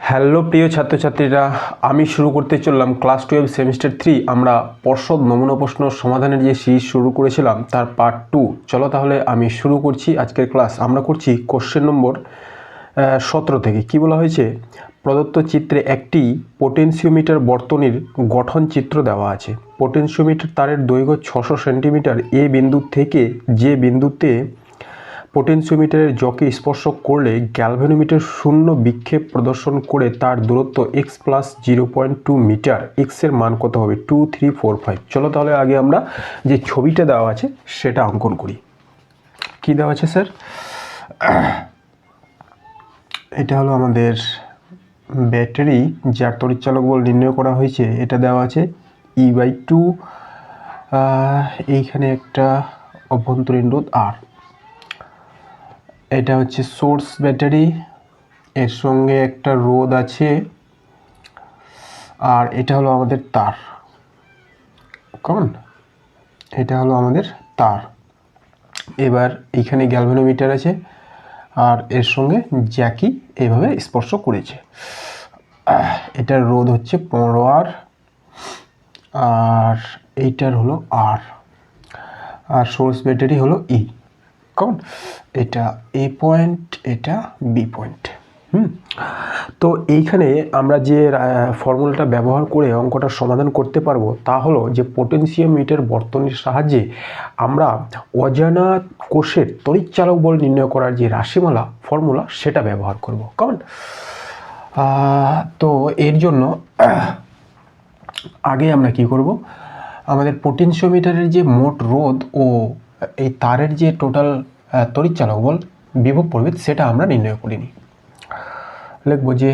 Hello প্রিয় ছাত্রছাত্রীরা, আমি শুরু করতে চললাম ক্লাস 12 সেমিস্টার 3। আমরা পর্ষদ নমুনা প্রশ্ন সমাধানের যে সিরিজ শুরু করেছিলাম তার পার্ট 2। চলো তাহলে আমি শুরু করছি আজকের ক্লাস। আমরা করছি কোশ্চেন নম্বর 17 থেকে। কি বলা হয়েছে? প্রদত্ত চিত্রে একটি পোটেনশিওমিটার বর্তনীর গঠন চিত্র দেওয়া আছে। পোটেনশিওমিটার তারের দৈর্ঘ্য 600 সেন্টিমিটার। এ বিন্দু থেকে যে বিন্দুতে পোটেনশিওমিটারের জকে স্পর্শ করলে গ্যালভানোমিটার শূন্য বিক্ষেপ প্রদর্শন করে তার দূরত্ব x প্লাস 0.2 মিটার। এক্সের মান কত হবে? 2, 3, 4, 5। চলো তাহলে আগে আমরা যে ছবিটা দেওয়া আছে সেটা অঙ্কন করি। কি দেওয়া আছে স্যার? এটা হলো আমাদের ব্যাটারি, যার তড়িৎচালক বল নির্ণয় করা হয়েছে। এটা দেওয়া আছে E/2। এইখানে একটা অভ্যন্তরীণ রোধ আর। এটা হচ্ছে সোর্স ব্যাটারি, এর সঙ্গে একটা রোধ আছে, আর এটা হলো আমাদের তার। কেমন? এটা হলো আমাদের তার। এবার এইখানে গ্যালভানোমিটার আছে, আর এর সঙ্গে জ্যাকি এইভাবে স্পর্শ করেছে। এটার রোধ হচ্ছে 15R, আর এইটার হলো আর সোর্স ব্যাটারি হলো ই। কেমন? এটা এ পয়েন্ট, এটা বি পয়েন্ট। তো এইখানে আমরা যে ফর্মুলাটা ব্যবহার করে অঙ্কটা সমাধান করতে পারবো তা হলো যে পোটেনশিওমিটার বর্তনীর সাহায্যে আমরা অজানা কোষের তড়িৎচালক বল নির্ণয় করার যে রাশিমালা ফর্মুলা সেটা ব্যবহার করব। কেমন? তো এর জন্য আগে আমরা কি করব, আমাদের পোটেনশিওমিটারের যে মোট রোধ ও এই তারের যে টোটাল তড়িৎচালক বল বিভব প্রভেদ সেটা আমরা নির্ণয় করে নিই। লিখব যে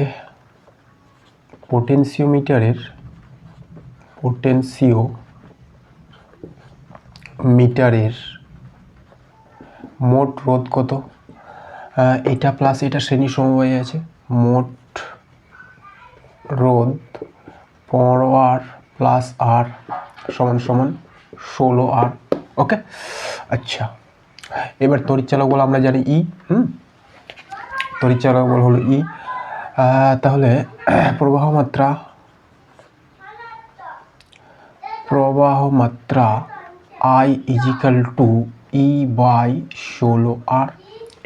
পোটেনশিওমিটারের মোট রোধ কত? এটা প্লাস এটা শ্রেণী সমবায় আছে। মোট রোধ 15R প্লাস আর সমান সমান 16R। ওকে, আচ্ছা। এবার তড়িৎচালক বল আমরা জানি ই। তড়িৎচালক বল হলো ই। তাহলে প্রবাহ মাত্রা I ইজিক্যাল টু E/16R।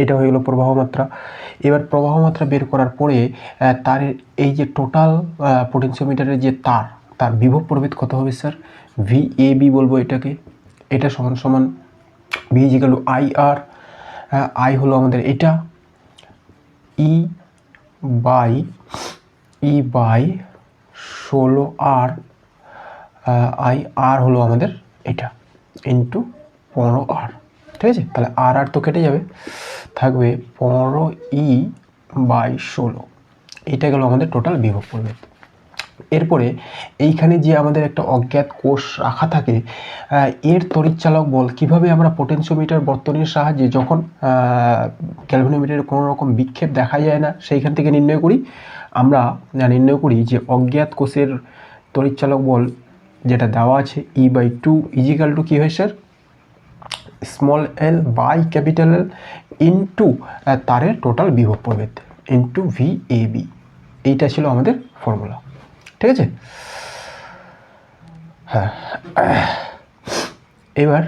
এটা হয়ে গেল প্রবাহ মাত্রা। এবার প্রবাহ মাত্রা বের করার পরে তারের এই যে টোটাল পোটেনশিওমিটারের যে তার বিভব প্রভেদ কত হবে স্যার? VAB বলবো এটাকে। এটা সমান সমান V is equal to IR। I হলো আমাদের এটা E/16R। আর হলো আমাদের এটা ইন্টু 15R। ঠিক আছে? তাহলে আর তো কেটে যাবে, থাকবে 15E/16। এটা গেল আমাদের টোটাল বিভব প্রভেদ। এরপরে এইখানে যে আমাদের একটা অজ্ঞাত কোষ রাখা থাকে, এর তড়িৎচালক বল কিভাবে আমরা পোটেনশিওমিটার বর্তনীর সাহায্যে যখন গ্যালভানোমিটারে কোনো রকম বিক্ষেপ দেখা যায় না সেইখান থেকে নির্ণয় করি। আমরা নির্ণয় করি যে অজ্ঞাত কোষের তড়িৎচালক বল যেটা দেওয়া আছে E/2 ইজিক্যাল টু কী হয় sir? Small L by capital L into তারের টোটাল বিভব প্রভেদ ইন্টু VAB। এইটা ছিল আমাদের ফর্মুলা। ঠিক আছে? হ্যাঁ, এবার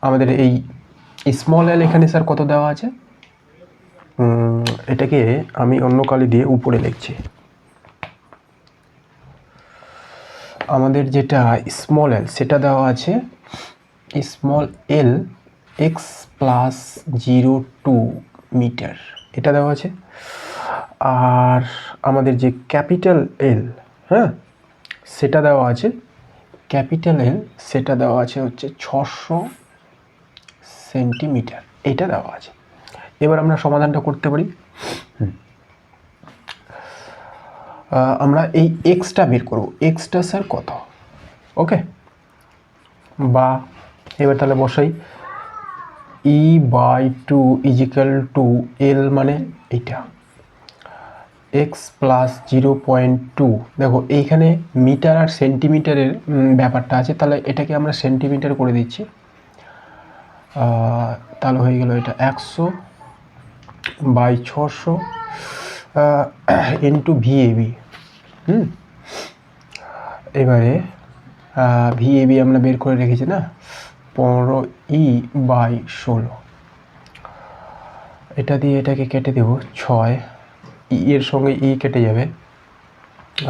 আমাদের এই স্মল এল এখানে স্যার কত দেওয়া আছে? এটাকে আমি অন্য কালি দিয়ে উপরে লিখছি। আমাদের যেটা স্মল এল সেটা দেওয়া আছে small L x plus 0.2 meter, এটা দেওয়া আছে। আর আমাদের যে ক্যাপিটাল এল, সেটা দেওয়া আছে, ক্যাপিটাল এল সেটা দেওয়া আছে হচ্ছে 600 সেন্টিমিটার, এটা দেওয়া আছে। এবার আমরা সমাধানটা করতে পারি। আমরা এই এক্সটা বের করব। এক্সটা স্যার কত? ওকে, বা এবার তাহলে বসাই E/2 ইজিক্যাল টু এল মানে এইটা x প্লাস 0.2। দেখো এইখানে মিটার আর সেন্টিমিটারের ব্যাপারটা আছে, তাহলে এটাকে আমরা সেন্টিমিটার করে দিচ্ছি। তাহলে হয়ে গেল এটা 100/600 ইন্টু ভিএবি। এবারে ভিএবি আমরা বের করে রেখেছি না, 15E/16। এটা দিয়ে এটাকে কেটে দেব 6, এর সঙ্গে ই কেটে যাবে,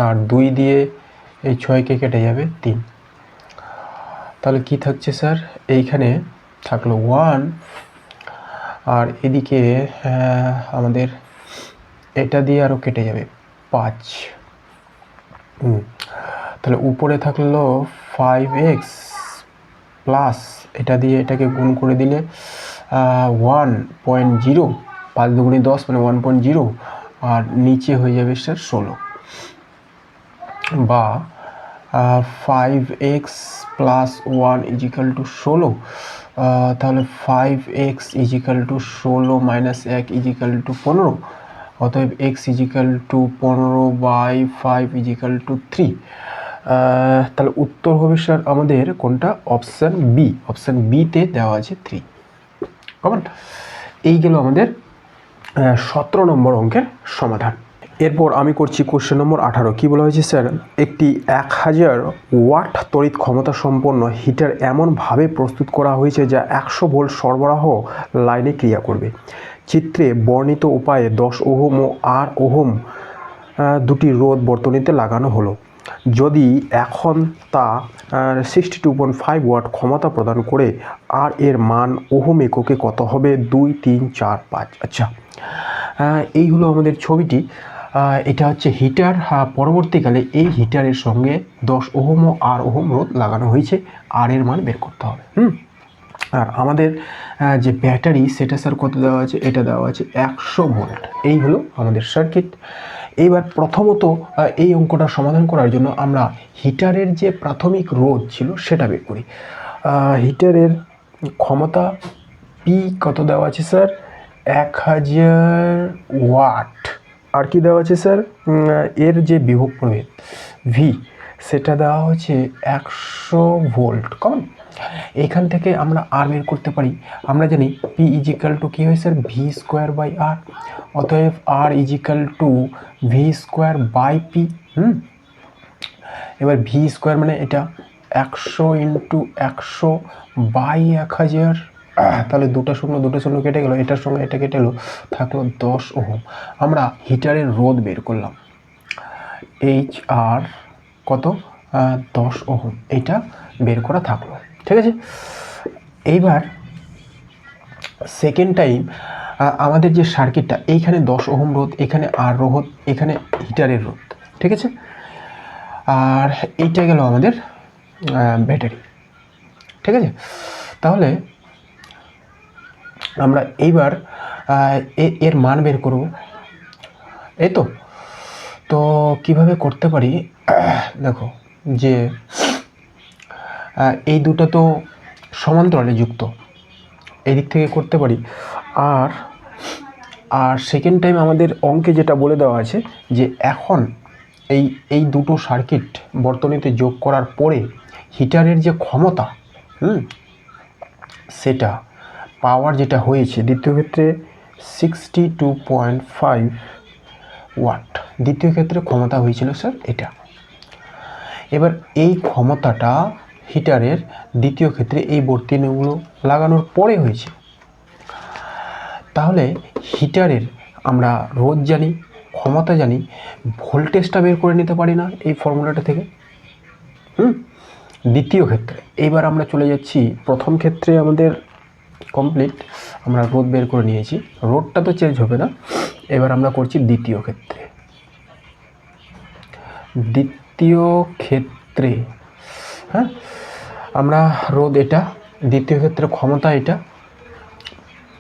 আর 2 দিয়ে এই 6কে কেটে যাবে 3। তাহলে কি থাকছে স্যার, এইখানে থাকলো 1, আর এদিকে আমাদের এটা দিয়ে আরও কেটে যাবে 5। তাহলে উপরে থাকলো 5x প্লাস এটা দিয়ে এটাকে গুণ করে দিলে 1.0, 5 দুগুণে 10 মানে 1.0, আর নিচে হয়ে যাবে স্যার 16, বা 5x প্লাস 1 ইজিক্যাল টু 16। তাহলে 5x is equal to 16 minus 1 is equal to 15। অতএব x is equal to 15/5 is equal to 3। তাহলে উত্তর হবে স্যার আমাদের কোনটা, অপশান বি। অপশান বিতে দেওয়া আছে 3। কমন। এই গেল আমাদের 17 নম্বর অঙ্কের সমাধান। এরপর আমি করছি কোশ্চেন নম্বর 18। কী বলা হয়েছে স্যার, একটি 1000 ওয়াট তড়িৎ ক্ষমতা সম্পন্ন হিটার এমনভাবে প্রস্তুত করা হয়েছে যা 100 ভোল্ট সরবরাহ লাইনে ক্রিয়া করবে। চিত্রে বর্ণিত উপায়ে 10 ওহম ও 8 ওহম দুটি রোধ বর্তনীতে লাগানো হলো। যদি এখন তা 62.5 ওয়াট ক্ষমতা প্রদান করে, আর এর মান ওহম এককে কত হবে? 2, 3, 4, 5। আচ্ছা, এই হলো আমাদের ছবিটি। এটা হচ্ছে হিটার। পরবর্তীকালে এই হিটারের সঙ্গে 10 ওহম ও 8 ওহম রোধ লাগানো হয়েছে, আর এর মান বের করতে হবে। আর আমাদের যে ব্যাটারি সেটা স্যার কত দেওয়া আছে? এটা দেওয়া আছে 100 ভোল্ট। এই হলো আমাদের সার্কিট। এইবার প্রথমত এই অঙ্কটা সমাধান করার জন্য আমরা হিটারের যে প্রাথমিক রোধ ছিল সেটা বের করি। হিটারের ক্ষমতা পি কত দেওয়া আছে স্যার? 1000 ওয়াট। আর কি দেওয়া আছে স্যার? এর যে বিভব প্রভেদ ভি সেটা দেওয়া হচ্ছে 100 ভোল্ট। কমন। এখান থেকে আমরা আর বের করতে পারি। আমরা জানি পি ইজিক্যাল টু কী হয় sir? V square by R. অতএব R equal to V square by P. এবার ভি স্কোয়ার মানে এটা 100 ইন্টু 100 বাই 1000। তাহলে দুটো শূন্য কেটে গেল, এটার সঙ্গে এটা কেটে গেলো, থাকলো 10 ওহম। আমরা হিটারের রোধ বের করলাম, এইচ আর কত? 10 ওহম। এটা বের করা থাকলো, ঠিক আছে। এইবার সেকেন্ড টাইম আমাদের যে সার্কিটটা, এইখানে 10 ওহম রোধ, এখানে আর রোধ, এখানে হিটারের রোধ, ঠিক আছে। আর এইটা গেল আমাদের ব্যাটারি, ঠিক আছে। তাহলে আমরা এইবার এর মান বের করব, এই তো। তো কিভাবে করতে পারি? দেখো যে এই দুটো তো সমান্তরালে যুক্ত, এই দিক থেকে করতে পারি। আর সেকেন্ড টাইম আমাদের অঙ্কে যেটা বলে দেওয়া আছে যে এখন এই দুটো সার্কিট বর্তনীতে যোগ করার পরে হিটারের যে ক্ষমতা, সেটা পাওয়ার যেটা হয়েছে দ্বিতীয় ক্ষেত্রে 62.5 ওয়াট। দ্বিতীয় ক্ষেত্রে ক্ষমতা হয়েছিল স্যার এটা। এবার এই ক্ষমতাটা হিটারের দ্বিতীয় ক্ষেত্রে এই বর্তনীগুলো লাগানোর পরে হয়েছে। তাহলে হিটারের আমরা রোধ জানি, ক্ষমতা জানি, ভোল্টেজটা বের করে নিতে পারি না এই ফর্মুলাটা থেকে? দ্বিতীয় ক্ষেত্রে এবার আমরা চলে যাচ্ছি। প্রথম ক্ষেত্রে আমাদের কমপ্লিট, আমরা রোধ বের করে নিয়েছি, রোধটা তো চেঞ্জ হবে না। এবার আমরা করছি দ্বিতীয় ক্ষেত্রে। দ্বিতীয় ক্ষেত্রে আমরা রোধ এটা, দ্বিতীয় ক্ষেত্রে ক্ষমতা এটা,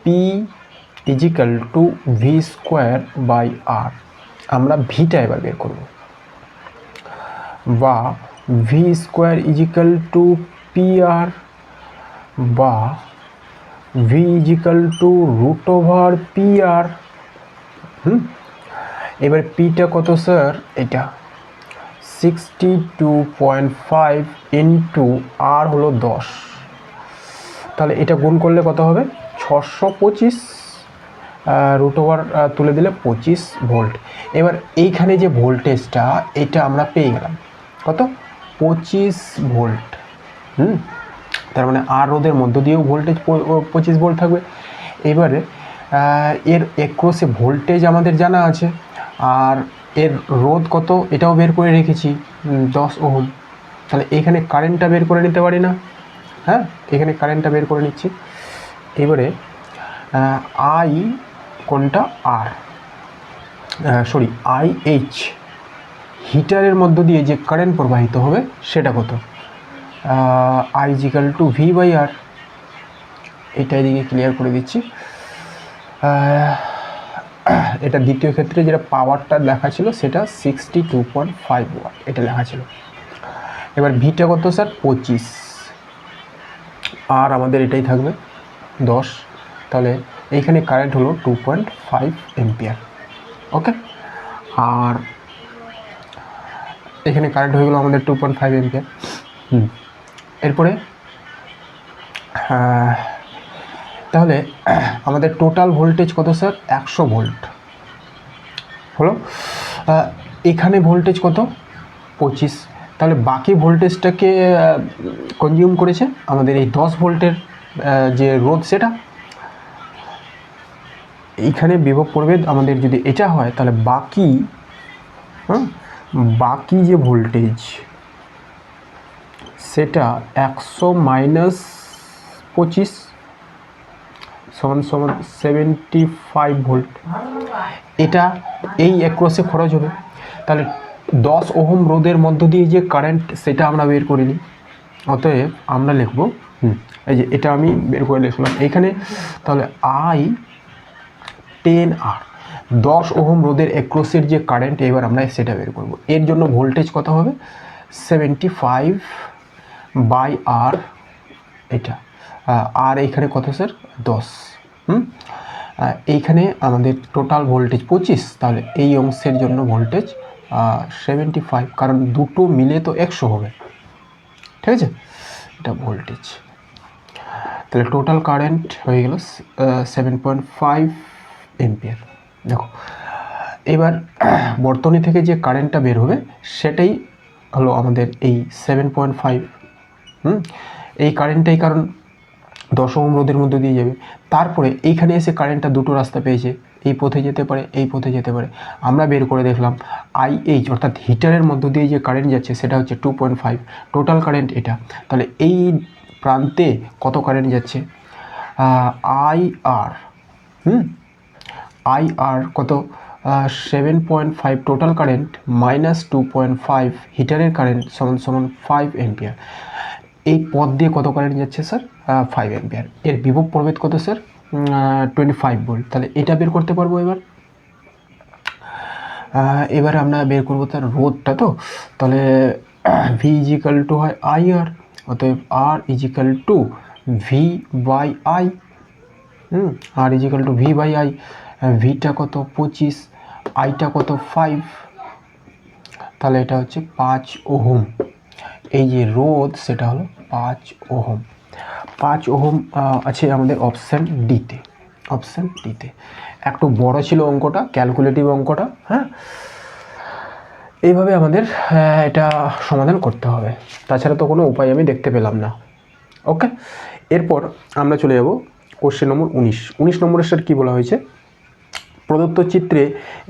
P equal to V square by R. আমরা ভিটা এবার বের করব, বা V square equal to P R, বা V equal to root over P R. এবার পিটা কত স্যার? এটা 62.5 ইন্টু আর হলো 10। তাহলে এটা গুণ করলে কত হবে? 625 রুট ওভার তুলে দিলে 25 ভোল্ট। এবার এইখানে যে ভোল্টেজটা এটা আমরা পেয়ে গেলাম কত, 25 ভোল্ট। তার মানে আর রোধের মধ্য দিয়েও ভোল্টেজ 25 ভোল্ট থাকবে। এবারে এর একক্রসে ভোল্টেজ আমাদের জানা আছে, আর এর রোধ কত এটাও বের করে রেখেছি 10 ওহম। তাহলে এখানে কারেন্টটা বের করে নিতে পারি না? হ্যাঁ, এখানে কারেন্টটা বের করে নিচ্ছি। এবারে আই কোনটা, আর সরি IH হিটারের মধ্য দিয়ে যে কারেন্ট প্রবাহিত হবে সেটা কত, I = V/R। এটা এদিকে ক্লিয়ার করে দিচ্ছি। এটা দ্বিতীয় ক্ষেত্রে যেটা পাওয়ারটা লেখা ছিল সেটা 62.5 ওয়াট এটা লেখা ছিল। এবার ভিটা কত স্যার, 25, আর আমাদের এটাই থাকবে 10। তাহলে এইখানে কারেন্ট হলো 2.5 এম্পিয়ার। ওকে, আর এখানে কারেন্ট হয়ে গেলো আমাদের 2.5 এম্পিয়ার। এরপরে তাহলে আমাদের টোটাল ভোল্টেজ কত স্যার, 100 ভোল্ট হলো। এখানে ভোল্টেজ কত, 25। তাহলে বাকি ভোল্টেজটাকে কনজিউম করেছে আমাদের এই 10 ভোল্টের যে রোধ সেটা। এইখানে বিভব প্রভেদ আমাদের যদি এটা হয় তাহলে বাকি যে ভোল্টেজ সেটা 100 - 25 = 75 ভোল্ট। এটা এই একক্রসে খরচ হবে। তাহলে 10 ওহম রোধের মধ্য দিয়ে যে কারেন্ট সেটা আমরা বের করে নিই। অতএব আমরা লিখব, এই যে এটা আমি বের করে লিখলাম এইখানে। তাহলে I10R 10 ওহম রোধের একক্রসের যে কারেন্ট এবার আমরা সেটা বের করব। এর জন্য ভোল্টেজ কত হবে, 75/R এটা, আর এইখানে কত স্যার, 10। এইখানে আমাদের টোটাল ভোল্টেজ 25, তাহলে এই অংশের জন্য ভোল্টেজ 75, কারণ দুটো মিলে তো 100 হবে। ঠিক আছে, এটা ভোল্টেজ। তাহলে টোটাল কারেন্ট হয়ে গেল 7.5 এম্পিয়ার। দেখো এবার বর্তনী থেকে যে কারেন্টটা বের হবে সেটাই হলো আমাদের এই 7.5। এই কারেন্টটাই, কারণ 10 ওহম রোধের মধ্যে দিয়ে যাবে। তারপরে এইখানে এসে কারেন্টটা দুটো রাস্তা পেয়েছে, এই পথে যেতে পারে, এই পথে যেতে পারে। আমরা বের করে দেখলাম IH অর্থাৎ হিটারের মধ্য দিয়ে যে কারেন্ট যাচ্ছে সেটা হচ্ছে 2.5, টোটাল কারেন্ট এটা। তাহলে এই প্রান্তে কত কারেন্ট যাচ্ছে, IR কত, 7.5 টোটাল কারেন্ট -2.5 হিটারের কারেন্ট সমান 5 এম্পিয়ার। এই পথ দিয়ে কত কারেন্ট যাচ্ছে স্যার, 5 এম্পিয়ার। এর বিভব প্রভেদ কত স্যার, 25 ভোল্ট। তাহলে এটা বের করতে পারবো। এবার আমরা বের করবো তার রোধটা। তো তাহলে V = হয় IR, অতএব R = V/I। R = V/I। ভিটা কত, 25, আইটা কত, 5। তাহলে এটা হচ্ছে 5 ওহম। এই যে রোধ সেটা হলো 5 ওহম। 5 ওহম আছে আমাদের অপশান ডিতে। একটু বড় ছিল অঙ্কটা, ক্যালকুলেটিভ অঙ্কটা। হ্যাঁ, এইভাবে আমাদের এটা সমাধান করতে হবে, তাছাড়া তো কোনো উপায় আমি দেখতে পেলাম না। ওকে, এরপর আমরা চলে যাব কোশ্চেন নম্বর 19 নম্বরের স্যার কী বলা হয়েছে, প্রদত্ত চিত্রে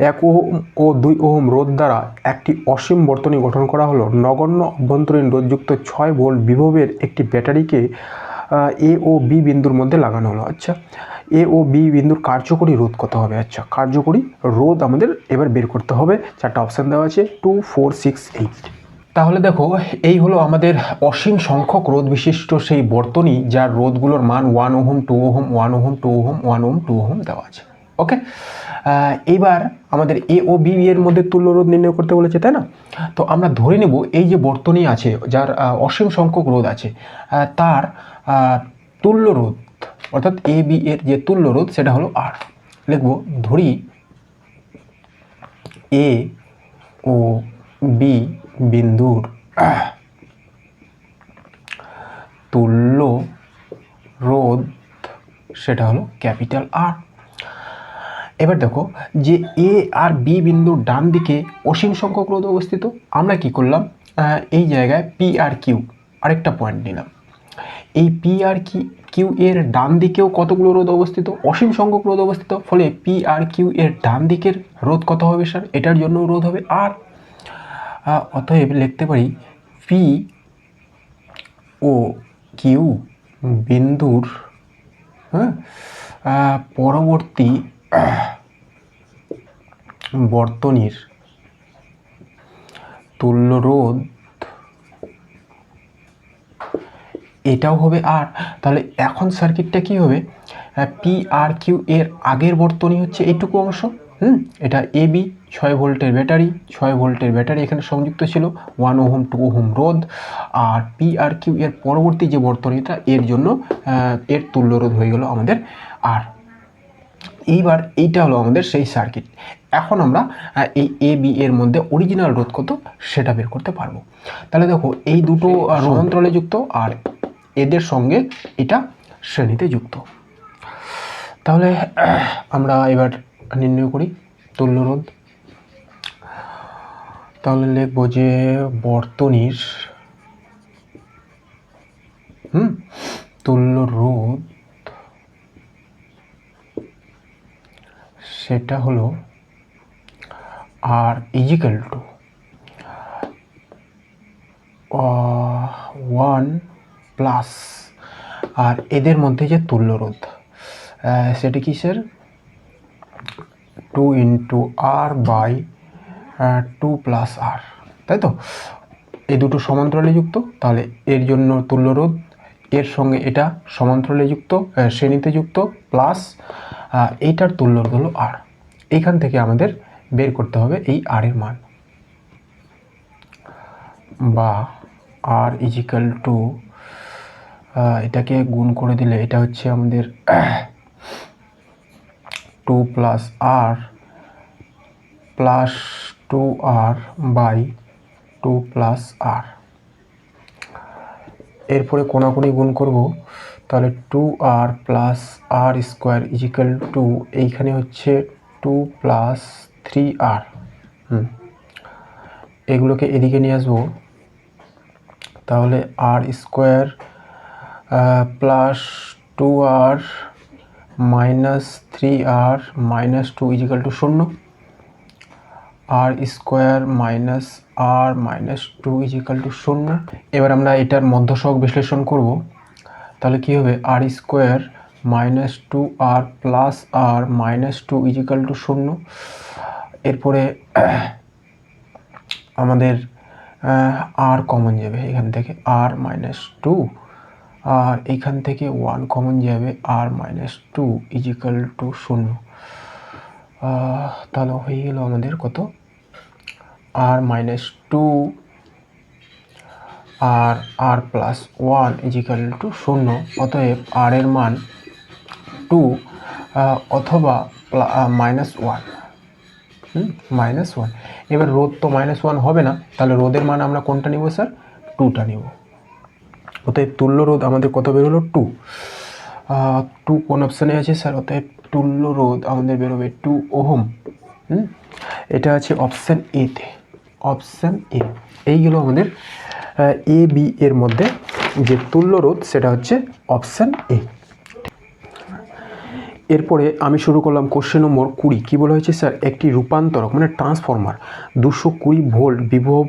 1 ওহম ও 2 ওহম রোধ দ্বারা একটি অসীম বর্তনী গঠন করা হলো। নগণ্য অভ্যন্তরীণ রোধযুক্ত 6 ভোল্ট বিভবের একটি ব্যাটারিকে A ও B বিন্দুর মধ্যে লাগানো হলো। আচ্ছা, A ও B বিন্দুর কার্যকরী রোধ কত হবে? আচ্ছা, কার্যকরী রোধ আমাদের এবার বের করতে হবে। 4টা অপশান দেওয়া আছে, 2, 4, 6, 8। তাহলে দেখো, এই হলো আমাদের অসীম সংখ্যক রোধ বিশিষ্ট সেই বর্তনী যার রোধগুলোর মান 1 ohm, 2 ohm, 1 ohm, 2 ohm, 1 ohm, 2 ohm দেওয়া আছে। ওকে, এইবার আমাদের A ও B এর মধ্যে তুল্য রোধ নির্ণয় করতে বলেছে, তাই না? তো আমরা ধরে নেব এই যে বর্তনী আছে যার অসীম সংখ্যক রোধ আছে, তার তুল্য রোধ অর্থাৎ AB এর যে তুল্য রোধ সেটা হলো R। লিখব, ধরি A ও B বিন্দুর তুল্য রোধ সেটা হলো ক্যাপিটাল R। এবার দেখো যে এ আর বি বিন্দুর ডান দিকে অসীম সংখ্যক রোধ অবস্থিত, আমরা কি করলাম, এই জায়গায় পি আর কিউ আরেকটা পয়েন্ট নিলাম। এই পি আর কিউ এর ডান দিকেও কতগুলো রোধ অবস্থিত, অসীম সংখ্যক রোধ অবস্থিত, ফলে পি আর কিউ এর ডান দিকের রোধ কত হবে স্যার, এটার জন্য রোধ হবে আর। অতএব লিখতে পারি পি ও কিউ বিন্দুর পরবর্তী বর্তনীর তুল্য রোধ এটাও হবে আর। তাহলে এখন সার্কিটটা কি হবে, পি আর কিউ এর আগের বর্তনী হচ্ছে এইটুকু অংশ, এটা এ বি 6 ভোল্টের ব্যাটারি, 6 ভোল্টের ব্যাটারি এখানে সংযুক্ত ছিল, 1 ওহম 2 ওহম রোধ। আর পি আর কিউ এর পরবর্তী যে বর্তনীটা এর জন্য এর তুল্য রোধ হয়ে গেল আমাদের আর। এইবার এইটা হলো আমাদের সেই সার্কিট। এখন আমরা এই এ বি এর মধ্যে অরিজিনাল রোধ কত সেটা বের করতে পারবো। তাহলে দেখো এই দুটো সমান্তরালে যুক্ত আর এদের সঙ্গে এটা শ্রেণীতে যুক্ত। তাহলে আমরা এবার নির্ণয় করি তুল্য রোধ। তাহলে লিখবো যে বর্তনীর তুল্য রোধ সেটা হলো আর ইজিক্যাল টু 1 প্লাস আর এদের মধ্যে যে তুল্য রোধ সেটা কিসের 2 ইন্টু আর বাই 2 প্লাস আর, তাই তো। এই দুটো সমান্তরালে যুক্ত, তাহলে এর জন্য তুল্য রোধ এর সঙ্গে এটা সমান্তরালে যুক্ত, শ্রেণীতে যুক্ত, প্লাস এইটার তুল্য রোধ হলো আর। এইখান থেকে আমাদের বের করতে হবে এই আর এর মান, বা আর ইজিক্যাল টু এটাকে গুণ করে দিলে এটা হচ্ছে আমাদের 2 plus R plus 2 R by 2 plus R. এরপরে কোনাকুনি গুণ করব, তাহলে 2 R plus R square equal to এইখানে হচ্ছে 2 প্লাস 3 আর। এগুলোকে এদিকে নিয়ে আসবো, তাহলে আর স্কোয়ার প্লাস 2 আর মাইনাস 3 আর মাইনাস 2 ইজিক্যাল টু 0, আর স্কোয়ার মাইনাস আর মাইনাস 2 ইজিক্যাল টু 0। এবার আমরা এটার মধ্যসহগ বিশ্লেষণ করব, তাহলে কি হবে আর স্কোয়ার মাইনাস 2 আর প্লাস আর মাইনাস 2 ইজিক্যাল টু 0। এরপরে আমাদের আর কমন যাবে এখান থেকে, আর মাইনাস 2, আর এখান থেকে 1 কমন যাবে, আর মাইনাস 2 ইজিক্যাল টু 0। তাহলে হয়ে গেল আমাদের কত, আর মাইনাস 2 আর আর প্লাস 1 ইজিক্যাল টু 0। অতএব আর এর মান 2 অথবা মাইনাস 1, মাইনাস 1। এবার রোধ তো মাইনাস 1 হবে না, তাহলে রোধের মান আমরা কোনটা নিব স্যার, 2টা নিব। অতএব তুল্য রোধ আমাদের কত বেরোলো 2। 2 কোন অপশানে আছে স্যার, অতএব তুল্য রোধ আমাদের বেরোবে 2 ওহম। এটা আছে অপশান এতে, অপশান এ। এইগুলো আমাদের এ বি এর মধ্যে যে তুল্য রোধ সেটা হচ্ছে অপশান এ। এরপরে আমি শুরু করলাম কোশ্চেন নম্বর 20। কী বলা হয়েছে স্যার, একটি রূপান্তরক মানে ট্রান্সফরমার 220 ভোল্ট বিভব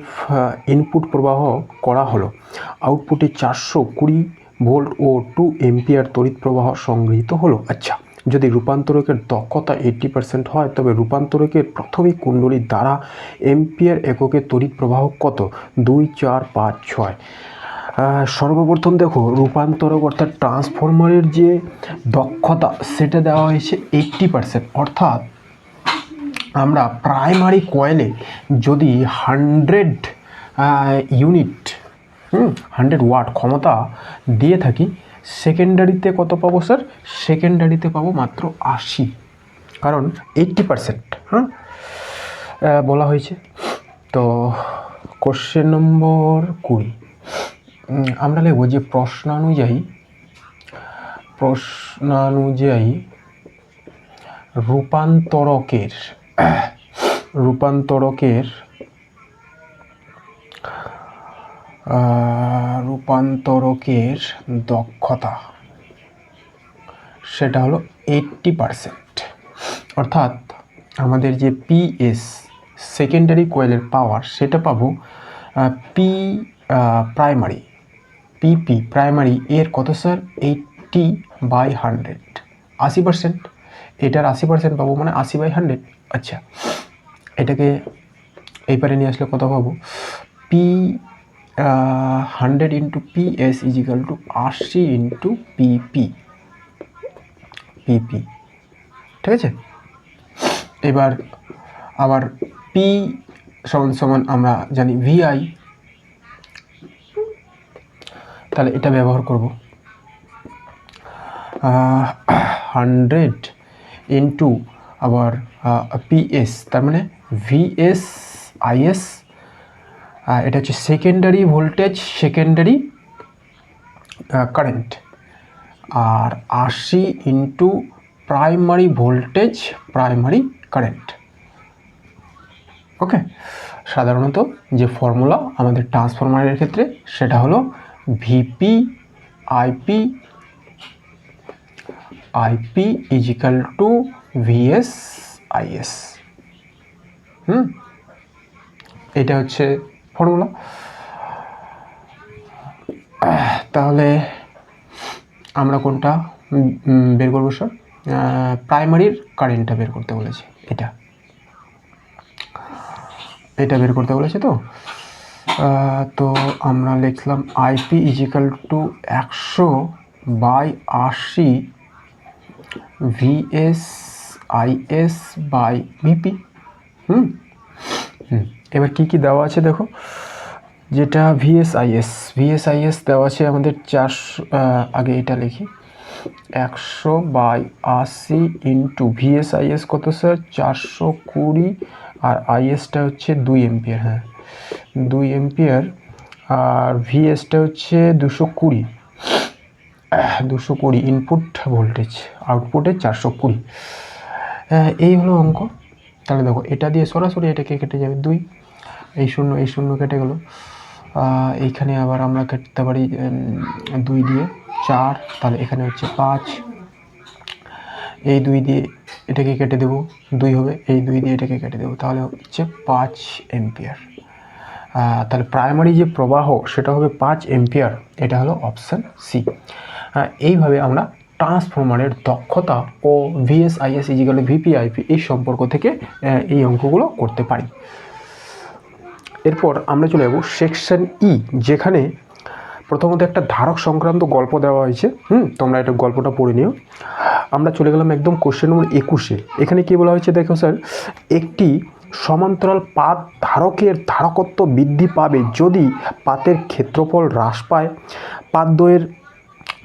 ইনপুট প্রবাহ করা হলো, আউটপুটে 420 ভোল্ট ও 2 এম্পিয়ার তড়িৎ প্রবাহ সংগৃহীত হলো। আচ্ছা, যদি রূপান্তরকের দক্ষতা 80% হয় তবে রূপান্তরকের প্রাথমিক কুণ্ডলীর দ্বারা এম্পিয়ার এককে তড়িৎ প্রবাহ কত, 2, 4, 5, 6। সর্বপ্রথম দেখো রূপান্তরক অর্থাৎ ট্রান্সফরমারের যে দক্ষতা সেটা দেওয়া হয়েছে 80%, অর্থাৎ আমরা প্রাইমারি কয়েলে যদি 100 ইউনিট 100 ওয়াট ক্ষমতা দিয়ে থাকি, সেকেন্ডারিতে কত পাবো স্যার, সেকেন্ডারিতে পাবো মাত্র 80, কারণ 80% বলা হয়েছে। তো কোশ্চেন নম্বর 20 আমরা লিখব যে প্রশ্নানুযায়ী রূপান্তরকের দক্ষতা সেটা হলো 80%। অর্থাৎ আমাদের যে পিএস সেকেন্ডারি কয়েলের পাওয়ার সেটা পাবো পিপি প্রাইমারি এর কত স্যার 80/100, 80%। এটার 80% পাবো, মানে 80/100। আচ্ছা, এটাকে এই পারে নিয়ে আসলে কত পাবো? P 100 into PS is equal to 80 into PP. ঠিক আছে। এবার আবার পি সমান আমরা জানি ভিআই, তাহলে এটা ব্যবহার করব 100 ইন্টু আবার পিএস, তার মানে ভিএস আইএস, এটা হচ্ছে সেকেন্ডারি ভোল্টেজ, সেকেন্ডারি কারেন্ট, আর 80 into primary voltage, primary current. Okay, সাধারণত যে ফর্মুলা আমাদের ট্রান্সফরমারের ক্ষেত্রে সেটা হলো VP IP is equal to VS IS. এটা হচ্ছে ফর্মুলা। তাহলে আমরা কোনটা বের করবো স্যার? প্রাইমারির কারেন্টটা বের করতে বলেছে, এটা বের করতে বলেছে। তো আমরা লিখলাম IP is equal to 100/80 VS IS by VP. এবার কি দেওয়া আছে দেখো, যেটা ভিএসআইএস দেওয়া আছে আমাদের 400, আগে এটা লিখি 100/80 ইন্টু ভিএসআইএস কত স্যার? 420, আর আইএসটা হচ্ছে 2 এম্পিয়ার। হ্যাঁ, 2 এম্পিয়ার, আর ভিএসটা হচ্ছে 220 ইনপুট ভোল্টেজ, আউটপুটে 420। এই হলো অঙ্ক। তাহলে দেখো এটা দিয়ে সরাসরি এটাকে কেটে যাবে 2, এই শূন্য কেটে গেল। এইখানে আবার আমরা কাটতে পারি 2 দিয়ে 4, তাহলে এখানে হচ্ছে 5। এই 2 দিয়ে এটাকে কেটে দেবো, 2 হবে। এই 2 দিয়ে এটাকে কেটে দেবো, তাহলে হচ্ছে 5 এম্পিয়ার। তাহলে প্রাইমারি যে প্রবাহ সেটা হবে 5 এম্পিয়ার। এটা হলো অপশান সি। এইভাবে আমরা ট্রান্সফরমারের দক্ষতা ও ভিএসআইএস ইজ ইকুয়াল টু ভিপিআইপি এই সম্পর্ক থেকে এই অঙ্কগুলো করতে পারি। এরপর আমরা চলে যাব সেকশন ই, যেখানে প্রথমত একটা ধারক সংক্রান্ত গল্প দেওয়া হয়েছে। তোমরা এটা গল্পটা পড়ে নিও। আমরা চলে গেলাম একদম কোশ্চেন নম্বর 21-এ। এখানে কি বলা হয়েছে দেখো স্যার, একটি সমান্তরাল পাত ধারকের ধারকত্ব বৃদ্ধি পাবে যদি পাতের ক্ষেত্রফল হ্রাস পায়, পাতদ্বয়ের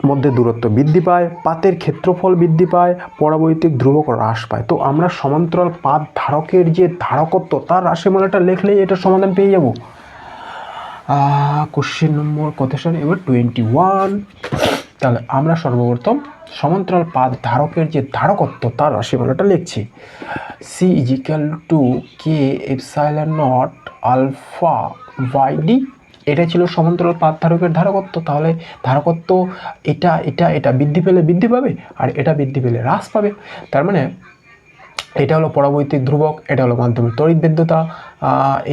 মধ্যে দূরত্ব বৃদ্ধি পায়, পাতের ক্ষেত্রফল বৃদ্ধি পায়, পরাবৈদ্যুতিক ধ্রুবক হ্রাস পায়। তো আমরা সমান্তরাল পাত ধারকের যে ধারকত্ব তার রাশিমালাটা লিখলেই এটা সমাধান পেয়ে যাব। কোশ্চেন নম্বর কত স্যার? এবার 21। তাহলে আমরা সর্বপ্রথম সমান্তরাল পাত ধারকের যে ধারকত্ব তার রাশিমালাটা লিখছি। C is equal to K epsilon naught alpha by D. এটা ছিল সমান্তরাল পাত ধারকের ধারকত্ব। তাহলে ধারকত্ব এটা বৃদ্ধি পেলে বৃদ্ধি পাবে, আর এটা বৃদ্ধি পেলে হ্রাস পাবে। তার মানে এটা হলো পরাবৈদ্যুতিক ধ্রুবক, এটা হলো মাধ্যমিক তড়িৎ বিদ্যুতা,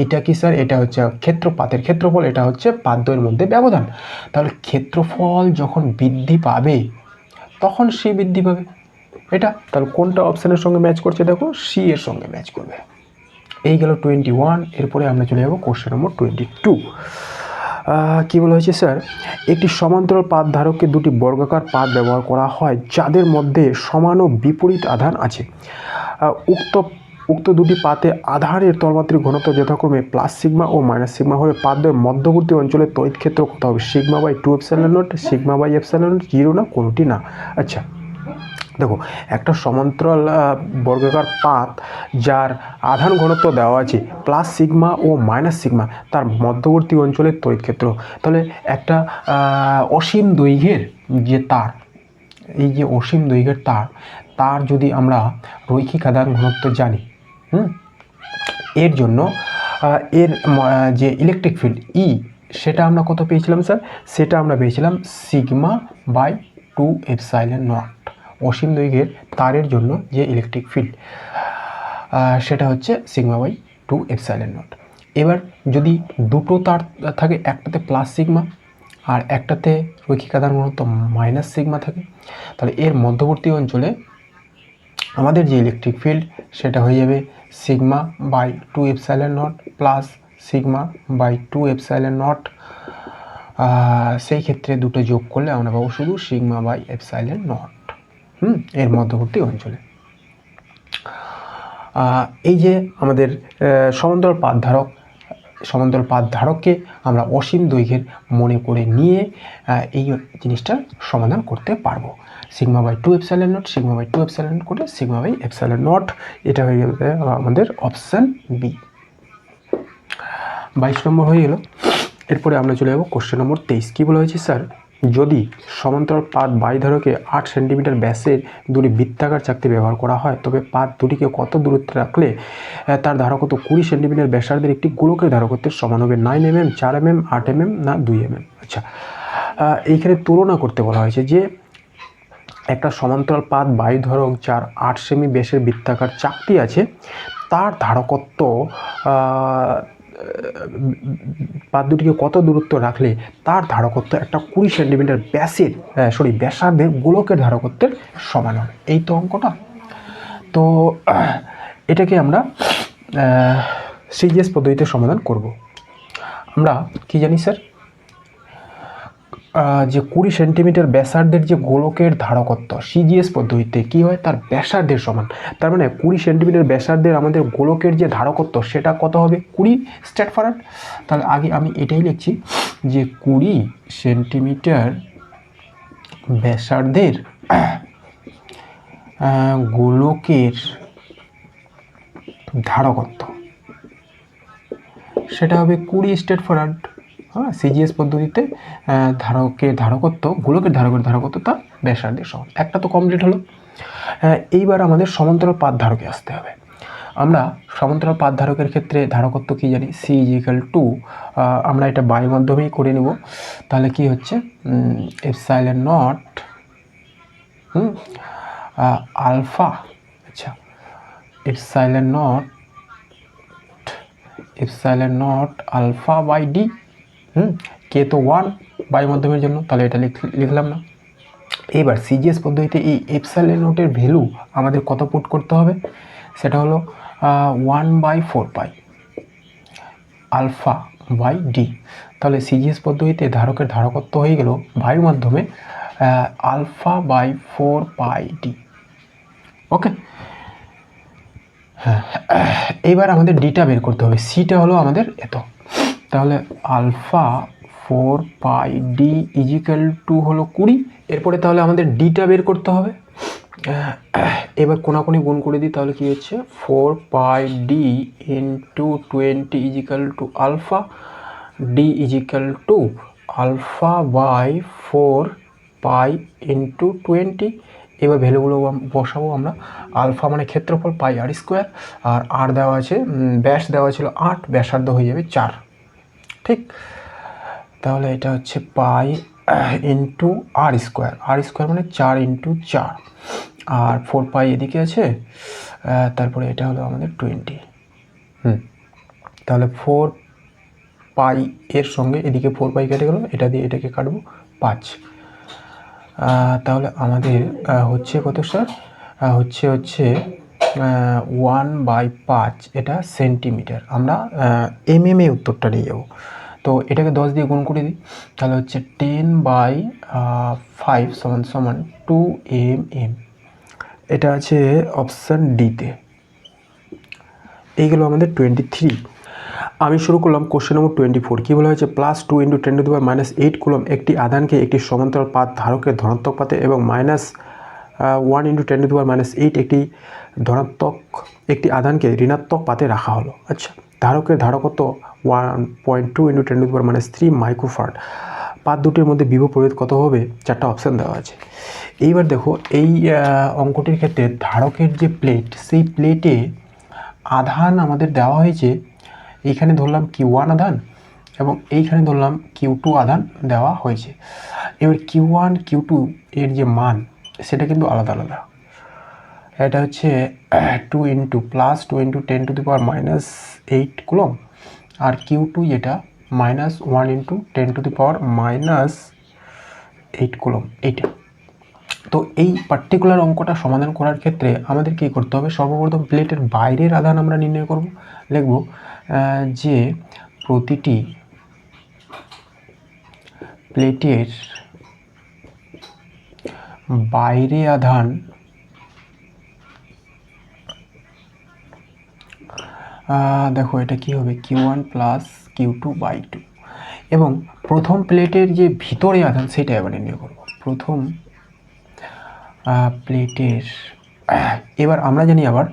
এটা কি স্যার? এটা হচ্ছে পাতের ক্ষেত্রফল, এটা হচ্ছে পাতদ্বয়ের মধ্যে ব্যবধান। তাহলে ক্ষেত্রফল যখন বৃদ্ধি পাবে তখন সি বৃদ্ধি পাবে। এটা তাহলে কোনটা অপশানের সঙ্গে ম্যাচ করছে? দেখো সি এর সঙ্গে ম্যাচ করবে। এই গেল 21। এরপরে আমরা চলে যাবো কোশ্চেন নম্বর 22। কি বলা হয়েছে স্যার, একটি সমান্তরাল পাত ধারককে দুটি বর্গাকার পাত ব্যবহার করা হয় যাদের মধ্যে সমান ও বিপরীত আধান আছে। উক্ত দুটি পাতে আধানের তলমাত্রিক ঘনত্ব যথাক্রমে প্লাস সিগমা ও মাইনাস সিগমা হলে পাতদ্বয়ের মধ্যবর্তী অঞ্চলে তড়িৎ ক্ষেত্র কত হবে? Sigma by 2 epsilon naught, sigma by epsilon naught, 0 না কোনোটি না। আচ্ছা দেখো, একটা সমান্তরাল বর্গাকার পাত যার আধান ঘনত্ব দেওয়া আছে প্লাস সিগমা ও মাইনাস সিগমা, তার মধ্যবর্তী অঞ্চলের তড়িৎ ক্ষেত্র। তাহলে একটা অসীম দৈর্ঘ্যের যে তার, এই যে অসীম দৈর্ঘ্যের তার, তার যদি আমরা রৈখিক আধান ঘনত্ব জানি, এর জন্য এর যে ইলেকট্রিক ফিল্ড ই, সেটা আমরা কত পেয়েছিলাম স্যার? সেটা আমরা পেয়েছিলাম σ/2ε0। অসীম দৈর্ঘ্যের তারের জন্য যে ইলেকট্রিক ফিল্ড সেটা হচ্ছে σ/2ε0। এবার যদি দুটো তার থাকে, একটাতে প্লাস সিগমা আর একটাতে রৈখিক আধান ঘনত্ব মাইনাস সিগমা থাকে, তাহলে এর মধ্যবর্তী অঞ্চলে আমাদের যে ইলেকট্রিক ফিল্ড সেটা হয়ে যাবে σ/2ε0 প্লাস σ/2ε0। সেই ক্ষেত্রে দুটো যোগ করলে আমরা পাবো শুধু σ/ε0 এর মধ্যবর্তী অঞ্চলে। এই যে আমাদের সমান্তরাল পাত ধারককে আমরা অসীম দৈর্ঘ্যের মনে করে নিয়ে এই জিনিসটার সমাধান করতে পারবো। σ/2ε0 σ/2ε0 করে σ/ε0, এটা হয়ে গেল আমাদের অপশান বি। 22 নম্বর হয়ে গেল। এরপরে আমরা চলে যাবো কোশ্চেন নম্বর 23। কী বলা হয়েছে স্যার? যদি সমান্তরাল পাত বায়ুধারকে 8 সেন্টিমিটার ব্যাসের দুটি বৃত্তাকার চাকতি ব্যবহার করা হয়, তবে পাত দুটিকে কত দূরত্বে রাখলে তার ধারকত্ব 20 সেন্টিমিটার ব্যাসার্ধের একটি গোলকের ধারকত্বের সমান হবে? 9 mm, 4 mm, 8 mm না 2 mm? আচ্ছা, এইখানে তুলনা করতে বলা হয়েছে যে একটা সমান্তরাল পাত বায়ুধারক যার 8 সেমি ব্যাসের বৃত্তাকার চাকতি আছে, তার ধারকত্ব পাত দুটিকে কত দূরত্ব রাখলে তার ধারকত্ব একটা 20 সেন্টিমিটার ব্যাসার্ধের গোলকের ধারকত্বের সমান হবে। এই তো অঙ্কটা। তো এটাকে আমরা সিজিএস পদ্ধতিতে সমাধান করব। আমরা কি জানি স্যার? যে 20 সেন্টিমিটার ব্যাসার্ধের যে গোলকের ধারকত্ব সিজিএস পদ্ধতিতে কি হয়? তার ব্যাসার্ধের সমান। তার মানে 20 সেন্টিমিটার ব্যাসার্ধের আমাদের গোলকের যে ধারকত্ব সেটা কত হবে? 20 স্ট্যাটফারাড। তাহলে আগে আমি এটাই লিখছি যে 20 সেন্টিমিটার ব্যাসার্ধের গোলকের ধারকত্ব সেটা হবে 20 স্ট্যাটফারাড। সিজিএস পদ্ধতিতে গোলকের ধারকত্ব তার ব্যাসার্ধের সমান। একটা তো কমপ্লিট হলো। এইবার আমাদের সমান্তরাল পাত ধারকে আসতে হবে। আমরা সমান্তরাল পাত ধারকের ক্ষেত্রে ধারকত্ব কি জানি? C=2, আমরা এটা বায়ু মাধ্যমেই করে নেব। তাহলে কি হচ্ছে? ε0 আলফা। আচ্ছা, ε0 আলফা বাই ডি। কে তো 1 বায়ু মাধ্যমের জন্য, তাহলে এটা লিখলাম না। এবার সিজিএস পদ্ধতিতে এই ε0 ভ্যালু আমাদের কত পুট করতে হবে? সেটা হলো 1/4 আলফা বাই ডি। তাহলে সিজিএস পদ্ধতিতে ধারকের ধারকত্ব হয়ে গেল বায়ু মাধ্যমে α/4πd। ওকে, হ্যাঁ। এইবার আমাদের ডিটা বের করতে হবে। সিটা হলো আমাদের এত, তাহলে α/4πd হলো 20। এরপরে তাহলে আমাদের ডিটা বের করতে হবে। এবার কোনাকুনি গুণ করে দিই, তাহলে কি হচ্ছে? 4πd × 20 alpha, d α/4π × 20। এবার ভ্যালুগুলো বসাবো আমরা। আলফা মানে ক্ষেত্রফল πr², আর আর দেওয়া আছে, ব্যাস দেওয়া ছিল 8, ব্যাসার্ধ হয়ে যাবে 4। ঠিক, তাহলে এটা হচ্ছে পাই ইন্টু r² মানে 4 × 4, আর 4π এদিকে আছে, তারপরে এটা হলো আমাদের 20। তাহলে 4π এর সঙ্গে এদিকে 4π কেটে গেল, এটা দিয়ে এটাকে কাটবো 5। তাহলে আমাদের হচ্ছে কত স্যার? হচ্ছে 1/5, এটা সেন্টিমিটার। আমরা mm এ উত্তরটা নিয়ে যাব। তো এটাকে 10 দিয়ে গুণ করে দিই, তাহলে হচ্ছে 10/5 = 2 mm। এটা আছে অপশান ডিতে। এইগুলো আমাদের 23। আমি শুরু করলাম কোশ্চেন নম্বর 24। কী বলা হয়েছে? +2 × 10⁻8 কুলম একটি আধানকে একটি সমান্তরাল পাত ধারকের ধনাত্মক পাতে এবং -1 × 10⁻8 একটি আধানকে ঋণাত্মক পাতে রাখা হলো। আচ্ছা, ধারকের ধারকত্ব 1.2 × 10⁻³ মাইক্রোফারাড। পাত দুটির মধ্যে বিভব প্রভেদ কত হবে? 4টা অপশান দেওয়া আছে। এইবার দেখো এই অঙ্কটির ক্ষেত্রে ধারকের যে প্লেট, সেই প্লেটে আধান আমাদের দেওয়া হয়েছে। এইখানে ধরলাম Q1 আধান এবং এইখানে ধরলাম Q2 আধান দেওয়া হয়েছে। এবার Q1 Q2 এর যে মান সেটা কিন্তু আলাদা আলাদা। এটা হচ্ছে 2 ইন্টু প্লাস 2 ইন্টু 10⁻⁻8 কুলম, আর Q2 যেটা -1 ইন্টু 10⁻⁻8 কুলম এইটা। তো এই পার্টিকুলার অঙ্কটা সমাধান করার ক্ষেত্রে আমাদের কী করতে হবে? সর্বপ্রথম প্লেটের বাইরের আধান আমরা নির্ণয় করব। লিখব যে প্রতিটি প্লেটের বাইরে আধান দেখো এটা কি হবে? Q1 প্লাস Q2/2 এবং প্রথম প্লেটের যে ভিতরে আধান সেটা এবার নির্ণয় করব। প্রথম প্লেটের এবার আমরা জানি আবার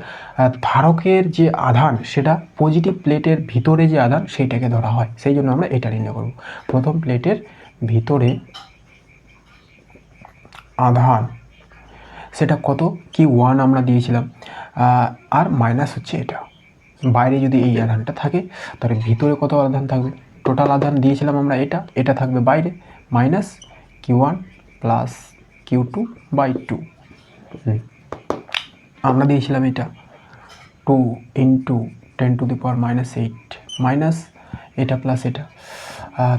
ধারকের যে আধান সেটা পজিটিভ প্লেটের ভিতরে যে আধান সেইটাকে ধরা হয়, সেই জন্য আমরা এটা নির্ণয় করব। প্রথম প্লেটের ভিতরে আধান সেটা কত? Q1 আমরা দিয়েছিলাম, আর মাইনাস হচ্ছে এটা। বাইরে যদি এই আধানটা থাকে তাহলে ভিতরে কত আধান থাকবে? টোটাল আধান দিয়েছিলাম আমরা এটা থাকবে বাইরে, মাইনাস Q1 প্লাস Q2/2। আমরা দিয়েছিলাম এটা 2 ইন্টু 10⁻⁻8 মাইনাস এটা প্লাস এটা,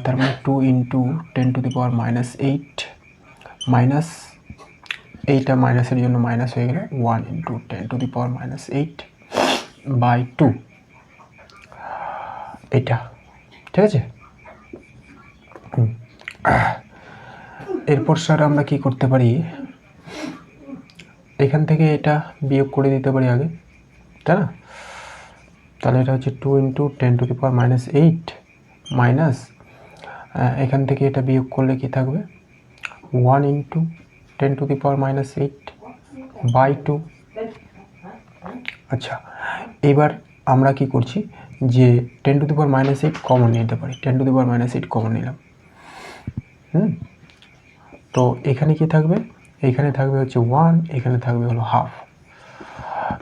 তার মানে 2 ইন্টু 10⁻⁻8 মাইনাস এইটা মাইনাসের জন্য মাইনাস হয়ে গেলে 1 ইন্টু 10⁻⁸/2 এটা, ঠিক আছে। এরপর স্যার আমরা কি করতে পারি? এখান থেকে এটা বিয়োগ করে দিতে পারি আগে, তাই না? তাহলে এটা হচ্ছে 2 ইন্টু 10⁻⁸ মাইনাস এখান থেকে এটা বিয়োগ করলে কি থাকবে? 1 ইন্টু 10⁻⁸/2। আচ্ছা, এবার আমরা কি করছি যে 10⁻⁸ কমন নিতে পারি। 10⁻⁸ কমন নিলাম। তো এখানে কি থাকবে? এখানে থাকবে হচ্ছে 1, এখানে থাকবে হলো হাফ।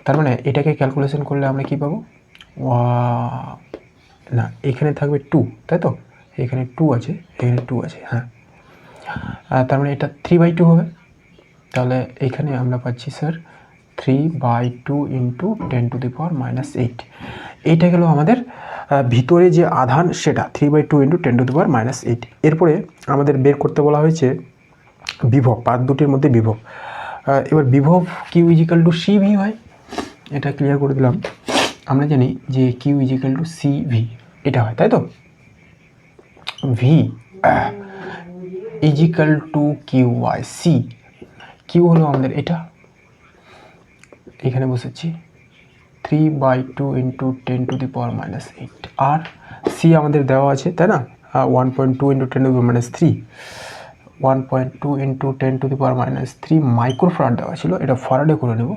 তার মানে এটাকে ক্যালকুলেশন করলে আমরা কি পাবো? না, এখানে থাকবে 2, তাই তো? এখানে 2 আছে, এখানে 2 আছে, হ্যাঁ। তার মানে এটা 3/2 হবে। তাহলে এখানে আমরা পাচ্ছি স্যার 3/2 ইন্টু 10⁻⁸। এইটা গেল আমাদের ভিতরে যে আধান সেটা 3/2 ইন্টু 10⁻⁸। এরপরে আমাদের বের করতে বলা হয়েছে বিভব, পাত দুটির মধ্যে বিভব। এবার বিভব Q = CV হয়, এটা ক্লিয়ার করে দিলাম। আমরা জানি যে Q = CV এটা হয়, তাই তো? V = QY। Q হলো আমাদের এটা, এখানে বসেছি 3/2 ইন্টু 10⁻⁸। আর C আমাদের দেওয়া আছে, তাই না? 1.2 ইন্টু 10⁻3, 1.2 ইন্টু 10⁻³ মাইক্রোফ্যারাড দেওয়া ছিল, এটা ফ্যারাডে করে নেব,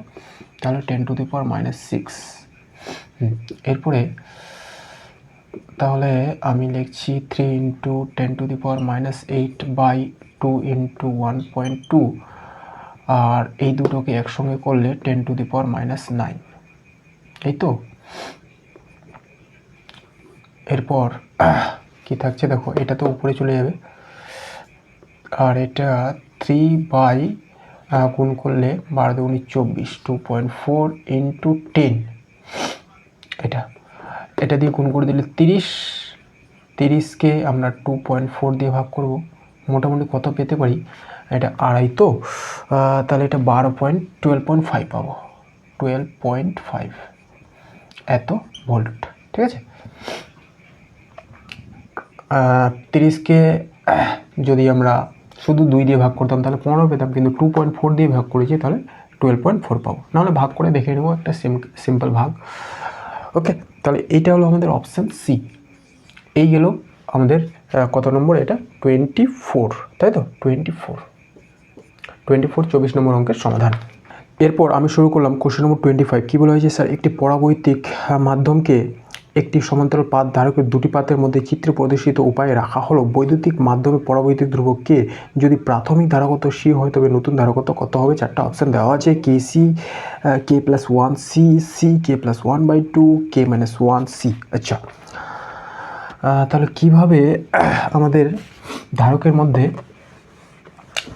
তাহলে 10⁻⁶। এরপরে তাহলে আমি লিখছি 3 ইন্টু 10⁻⁸/2 ইন্টু 1.2, আর এই দুটোকে একসঙ্গে করলে 10⁻⁹, এই তো। এরপর কি থাকছে দেখো, এটা তো উপরে চলে যাবে, আর এটা 3 গুণ করলে 12 × 24, 2.4 ইন্টু 10, এটা দিয়ে গুণ করে দিলে 30। 30কে আমরা 2.4 দিয়ে ভাগ করব, মোটামুটি কত পেতে পারি? এটা 2.5 তো, তাহলে এটা 12.5 পাবো, 12.5 এত ভোল্ট, ঠিক আছে। 30কে যদি আমরা শুধু 2 দিয়ে ভাগ করতাম তাহলে 15 পেতাম, কিন্তু 2.4 দিয়ে ভাগ করেছি তাহলে 12.4 পাবো। নাহলে ভাগ করে দেখে নেবো, একটা সিম্পল ভাগ। ওকে, তাহলে এইটা হলো আমাদের অপশান সি। এই গেল আমাদের কত নম্বর? এটা 24, তাই তো? 24 24 নম্বর অঙ্কের সমাধান। এরপর আমি শুরু করলাম কোশ্চেন নম্বর 25। কী বলা হয়েছে স্যার? একটি পরাবৈদ্যুতিক মাধ্যমকে একটি সমান্তরাল পাত ধারকের দুটি পাতের মধ্যে চিত্রে প্রদর্শিত উপায়ে রাখা হলো বৈদ্যুতিক মাধ্যমে পরাবৈদ্যুতিক ধ্রুবক কে। যদি প্রাথমিক ধারকত্ব সি হয় তবে নতুন ধারকত্ব কত হবে? চারটা অপশান দেওয়া আছে, K C, k plus one C, C k plus 1/2, কে মাইনাস 1 সি। আচ্ছা, তাহলে কিভাবে আমাদের ধারকের মধ্যে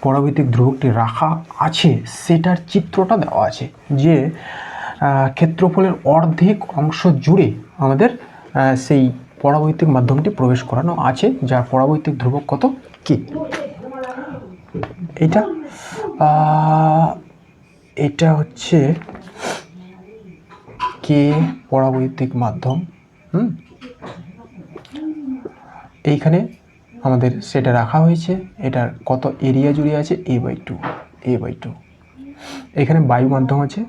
পরাবৈদ্যুতিক ধ্রুবকটি রাখা আছে সেটার চিত্রটা দেওয়া আছে, যে ক্ষেত্রফলের অর্ধেক অংশ জুড়ে আমাদের সেই পরাবৈদ্যুতিক মাধ্যমটি প্রবেশ করানো আছে, যার পরাবৈদ্যুতিক ধ্রুবক কত? কে। এটা হচ্ছে কে পরাবৈদ্যুতিক মাধ্যম। এইখানে আমাদের সেটা রাখা হয়েছে, এটার কত এরিয়া জুড়ে আছে? a/2। এখানে বায়ু মাধ্যম আছে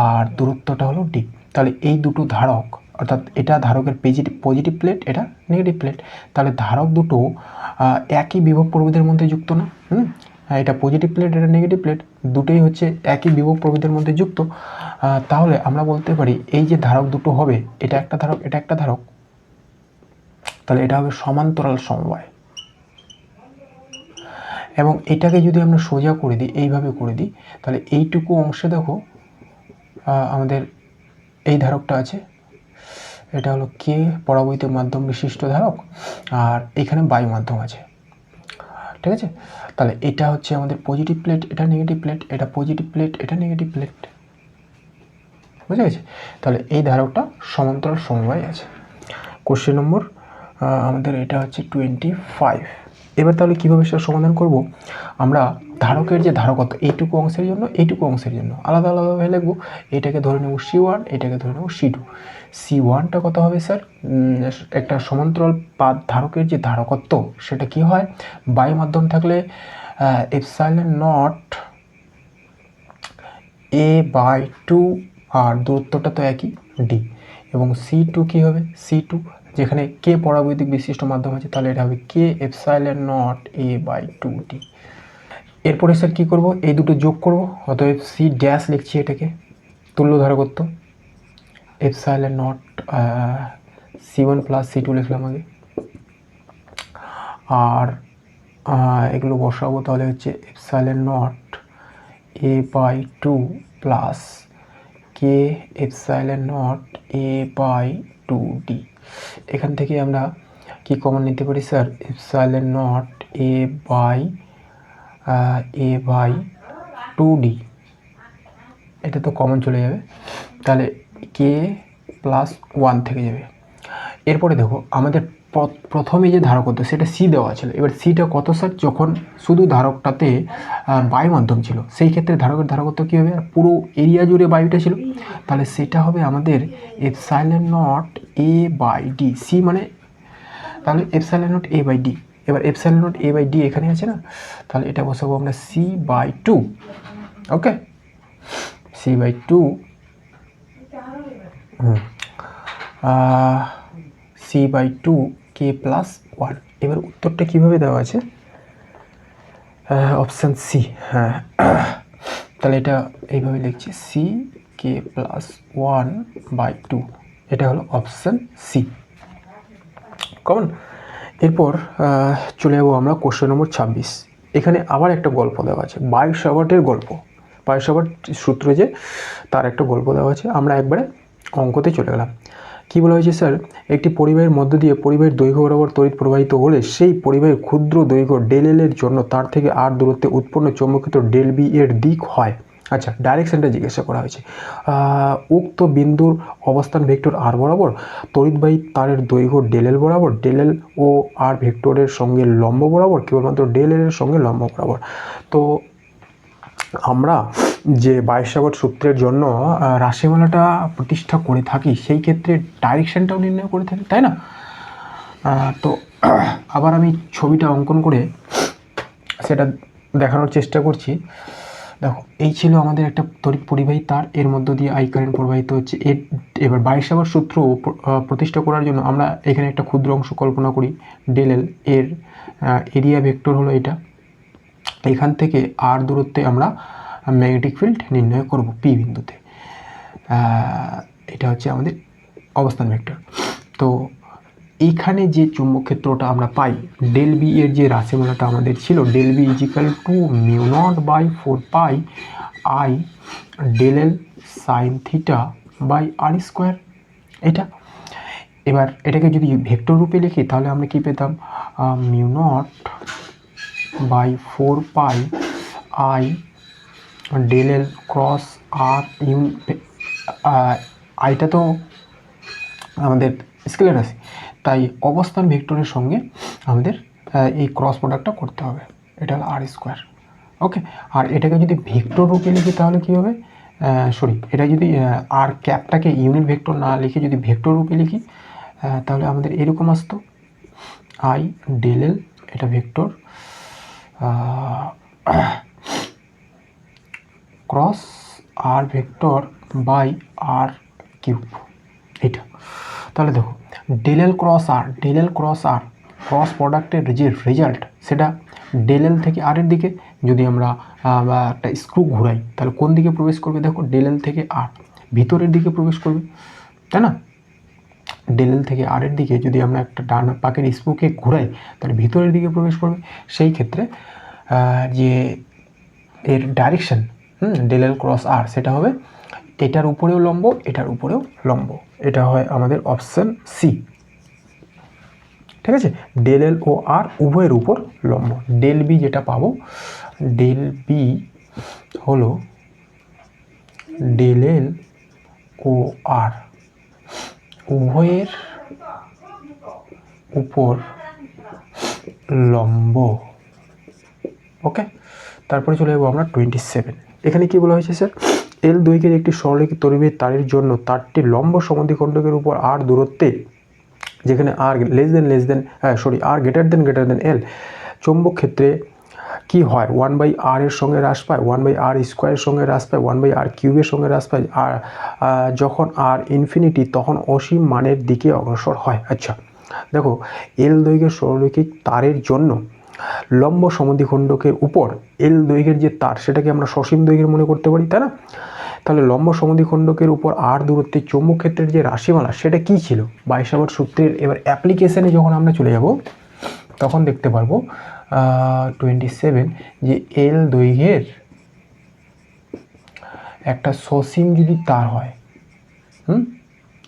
আর দূরত্বটা হলো ডি। তাহলে এই দুটো ধারক, অর্থাৎ এটা ধারকের পজিটিভ প্লেট, এটা নেগেটিভ প্লেট, তাহলে ধারক দুটো একই বিভব প্রভেদের মধ্যে যুক্ত না? এটা পজিটিভ প্লেট, এটা নেগেটিভ প্লেট, দুটোই হচ্ছে একই বিভব প্রভেদের মধ্যে যুক্ত। তাহলে আমরা বলতে পারি এই যে ধারক দুটো হবে, এটা একটা ধারক, এটা একটা ধারক, তাহলে এটা হবে সমান্তরাল সমবায়। এবং এটাকে যদি আমরা সোজা করে দিই, এইভাবে করে দিই, তাহলে এইটুকু অংশে দেখো আমাদের এই ধারকটা আছে, এটা হলো কে পরাবৈদ্যুতিক মাধ্যম বিশিষ্ট ধারক, আর এখানে বায়ু মাধ্যম আছে, ঠিক আছে? তাহলে এটা হচ্ছে আমাদের পজিটিভ প্লেট, এটা নেগেটিভ প্লেট, এটা পজিটিভ প্লেট, এটা নেগেটিভ প্লেট, বুঝা গেছে? তাহলে এই ধারকটা সমান্তরাল সমবায় আছে। কোশ্চেন নম্বর আমাদের এটা হচ্ছে 25। এবার তাহলে কীভাবে সেটা সমাধান করব? আমরা ধারকের যে ধারকত্ব এইটুকু অংশের জন্য, এইটুকু অংশের জন্য আলাদা আলাদাভাবে লিখবো। এটাকে ধরে নেব C1, এটাকে ধরে নেব C2। C1টা কত হবে স্যার? একটা সমান্তরাল পাত ধারকের যে ধারকত্ব সেটা কি হয়? বায়ু মাধ্যম থাকলে ε0 a/2, আর দূরত্বটা তো একই ডি। এবং C2 কি হবে? C2 যেখানে কে পরাবৈদ্যুতিক বিশিষ্ট মাধ্যম আছে, তাহলে এটা হবে কে ε0 a/2d। এরপরে স্যার কী করব? এই দুটো যোগ করব, অতএব সি ড্যাশ লিখছি, এটাকে তুল্য ধারকত্ব ε0 C1 প্লাস C2 লিখলাম আগে, আর এগুলো বসাবো, তাহলে হচ্ছে ε0 a/2 প্লাস কে ε0 a/2d। এখান থেকে আমরা কি কমন নিতে পারি স্যার? ε0 a/2d, এটা তো কমন চলে যাবে, তাহলে কে প্লাস 1 থেকে যাবে। এরপরে দেখো আমাদের প্রথমে যে ধারকত্ব সেটা সি দেওয়া ছিল, এবার সিটা কত স্যার? যখন শুধু ধারকটাতে বায়ু মাধ্যম ছিল সেই ক্ষেত্রে ধারকের ধারকত্ব কী হবে? আর পুরো এরিয়া জুড়ে বায়ুটা ছিল, তাহলে সেটা হবে আমাদের ε0 a/d। সি মানে তাহলে ε0 a/d। এবার ε0 a/d এখানে আছে না, তাহলে এটা বসাবো আমরা c/2। ওকে, c/2 c/2 কে প্লাস 1। এবার উত্তরটা কিভাবে দেওয়া আছে? Option C. হ্যাঁ, তাহলে এটা এইভাবে লিখছি, সি কে প্লাস 1/2, এটা হলো অপশান সি কমন। এরপর চলে যাবো আমরা কোশ্চেন নম্বর 26। এখানে আবার একটা গল্প দেওয়া আছে, বায়ু-স্যাভার্টের গল্প। বায়ু-স্যাভার্ট সূত্র যে, তার একটা গল্প দেওয়া আছে। আমরা একবারে অঙ্কতে চলে গেলাম। কি বলা হয়েছে স্যার? একটি পরিবাহীর মধ্য দিয়ে পরিবাহীর দৈর্ঘ্য বরাবর তড়িৎ প্রবাহিত হলে সেই পরিবাহীর ক্ষুদ্র দৈর্ঘ্য ডেল এর জন্য তার থেকে আর দূরত্বে উৎপন্ন চৌম্বকীয় ডেল বি এর দিক হয়। আচ্ছা, ডাইরেকশনটা জিজ্ঞাসা করা হয়েছে। উক্ত বিন্দুর অবস্থান ভেক্টর আর বরাবর, তড়িৎবাহী তারের দৈর্ঘ্য ডেল এল বরাবর, ডেল এল ও আর ভেক্টরের সঙ্গে লম্ব বরাবর, কেবলমাত্র ডেল এল এর সঙ্গে লম্ব বরাবর। তো আমরা যে বায়ু-স্যাভার্ট সূত্রের জন্য রাশিমালাটা প্রতিষ্ঠা করে থাকি, সেই ক্ষেত্রে ডাইরেকশনটাও নির্ণয় করে থাকি, তাই না? তো আবার আমি ছবিটা অঙ্কন করে সেটা দেখানোর চেষ্টা করছি। দেখো, এই ছিল আমাদের একটা তড়িৎ পরিবাহী তার, এর মধ্য দিয়ে আই কারেন্ট প্রবাহিত হচ্ছে। এবার বায়ু-স্যাভার্ট সূত্র প্রতিষ্ঠা করার জন্য আমরা এখানে একটা ক্ষুদ্র অংশ কল্পনা করি, ডেল এল এর এরিয়া ভেক্টর হলো এটা। এখান থেকে আর দূরত্বে আমরা ম্যাগনেটিক ফিল্ড নির্ণয় করব পি বিন্দুতে। এটা হচ্ছে আমাদের অবস্থান ভেক্টর। তো এইখানে যে চুম্বক ক্ষেত্রটা আমরা পাই, ডেল বি এর যে রাশিমালাটা আমাদের ছিল, del B equal to mu naught by 4 pi I del L sine theta by R square, এটা। এবার এটাকে যদি ভেক্টর রূপে লিখি তাহলে আমরা কি পেতাম, mu naught by 4 pi I del L cross R U, আইটা তো আমাদের স্কেলার রাশি, তাই অবস্থান ভেক্টরের সঙ্গে আমাদের এই ক্রস প্রোডাক্টটা করতে হবে, এটা হলো আর স্কোয়ার। ওকে, আর এটাকে যদি ভেক্টর রূপে লিখি তাহলে কী হবে, এটা যদি আর ক্যাপটাকে ইউনিট ভেক্টর না লিখে যদি ভেক্টর রূপে লিখি তাহলে আমাদের এরকম আসতো, আই ডেল এল, এটা vector cross R vector by R cube, এটা। তাহলে দেখো del L cross R, del L cross R cross প্রোডাক্টের যে রেজাল্ট সেটা ডেল এল থেকে আর এর দিকে যদি আমরা একটা স্ক্রু ঘুরাই তাহলে কোন দিকে প্রবেশ করবে, দেখো ডেল এল থেকে আর ভিতরের দিকে প্রবেশ করবে, তাই না। ডেল এল থেকে আর এর দিকে যদি আমরা একটা ডান পাকের স্ক্রুকে ঘুরাই তাহলে ভিতরের দিকে প্রবেশ করবে। সেই ক্ষেত্রে যে এর ডাইরেকশন ডেল এল ক্রস আর সেটা হবে এটার উপরেও লম্ব, এটার উপরেও লম্ব, এটা হয় আমাদের অপশন সি। ঠিক আছে, ডেল এল ও আর উভয়ের উপর লম্ব। ডেল বি যেটা পাবো, ডেল বি হলো ডেল এল ও আর উভয়ের উপর লম্ব। ওকে, তারপরে চলে যাবো আমরা 27। এখানে কি বলা হয়েছে স্যার, এল দৈর্ঘ্যের একটি সরলরেখা তড়িৎ তারের জন্য তারটি লম্ব সমদ্বিখণ্ডকের উপর আর দূরত্বে, যেখানে আর আর গ্রেটার দেন এল, চৌম্বক ক্ষেত্রে কি হয়, 1/r এর সঙ্গে হ্রাস পায়, 1/r স্কোয়ারের সঙ্গে হ্রাস পায়, 1/r কিউবের সঙ্গে হ্রাস পায়, আর যখন আর ইনফিনিটি তখন অসীম মানের দিকে অগ্রসর হয়। আচ্ছা দেখো, এল দৈর্ঘ্যের সরলরৈখিক তারের জন্য লম্ব সমদ্বিখণ্ডকের উপর এল দৈর্ঘ্যের যে তার সেটাকে আমরা সসীম দৈর্ঘ্যের মনে করতে পারি, তাই না। তাহলে লম্ব সমদ্বিখণ্ডকের উপর আর দূরত্বে চৌম্বক ক্ষেত্রের যে রাশিমালা সেটা কি ছিল, বাইশাবার সূত্রের এবার অ্যাপ্লিকেশনে যখন আমরা চলে যাব তখন দেখতে পারবো 27 যে এল দৈর্ঘ্যের একটা সসীম যদি তার হয়,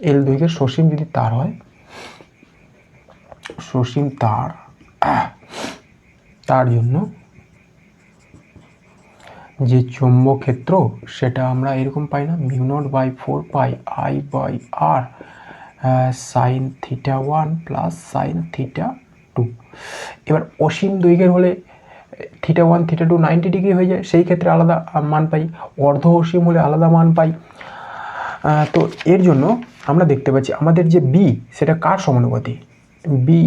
এল দৈর্ঘ্যের সসীম যদি তার হয়, সসীম তার জন্য যে চৌম্বক ক্ষেত্র সেটা আমরা এরকম পাই না, mu naught by 4 pi I by R sine theta 1 plus sine theta 2। এবার অসীম দৈর্ঘ্যের হলে থিটা 1 থিটা 2 90 ডিগ্রি হয়ে যায়, সেই ক্ষেত্রে আলাদা মান পাই, অর্ধ অসীম হলে আলাদা মান পাই। তো এর জন্য আমরা দেখতে পাচ্ছি আমাদের যে বি সেটা কার সমানুপাতি, বি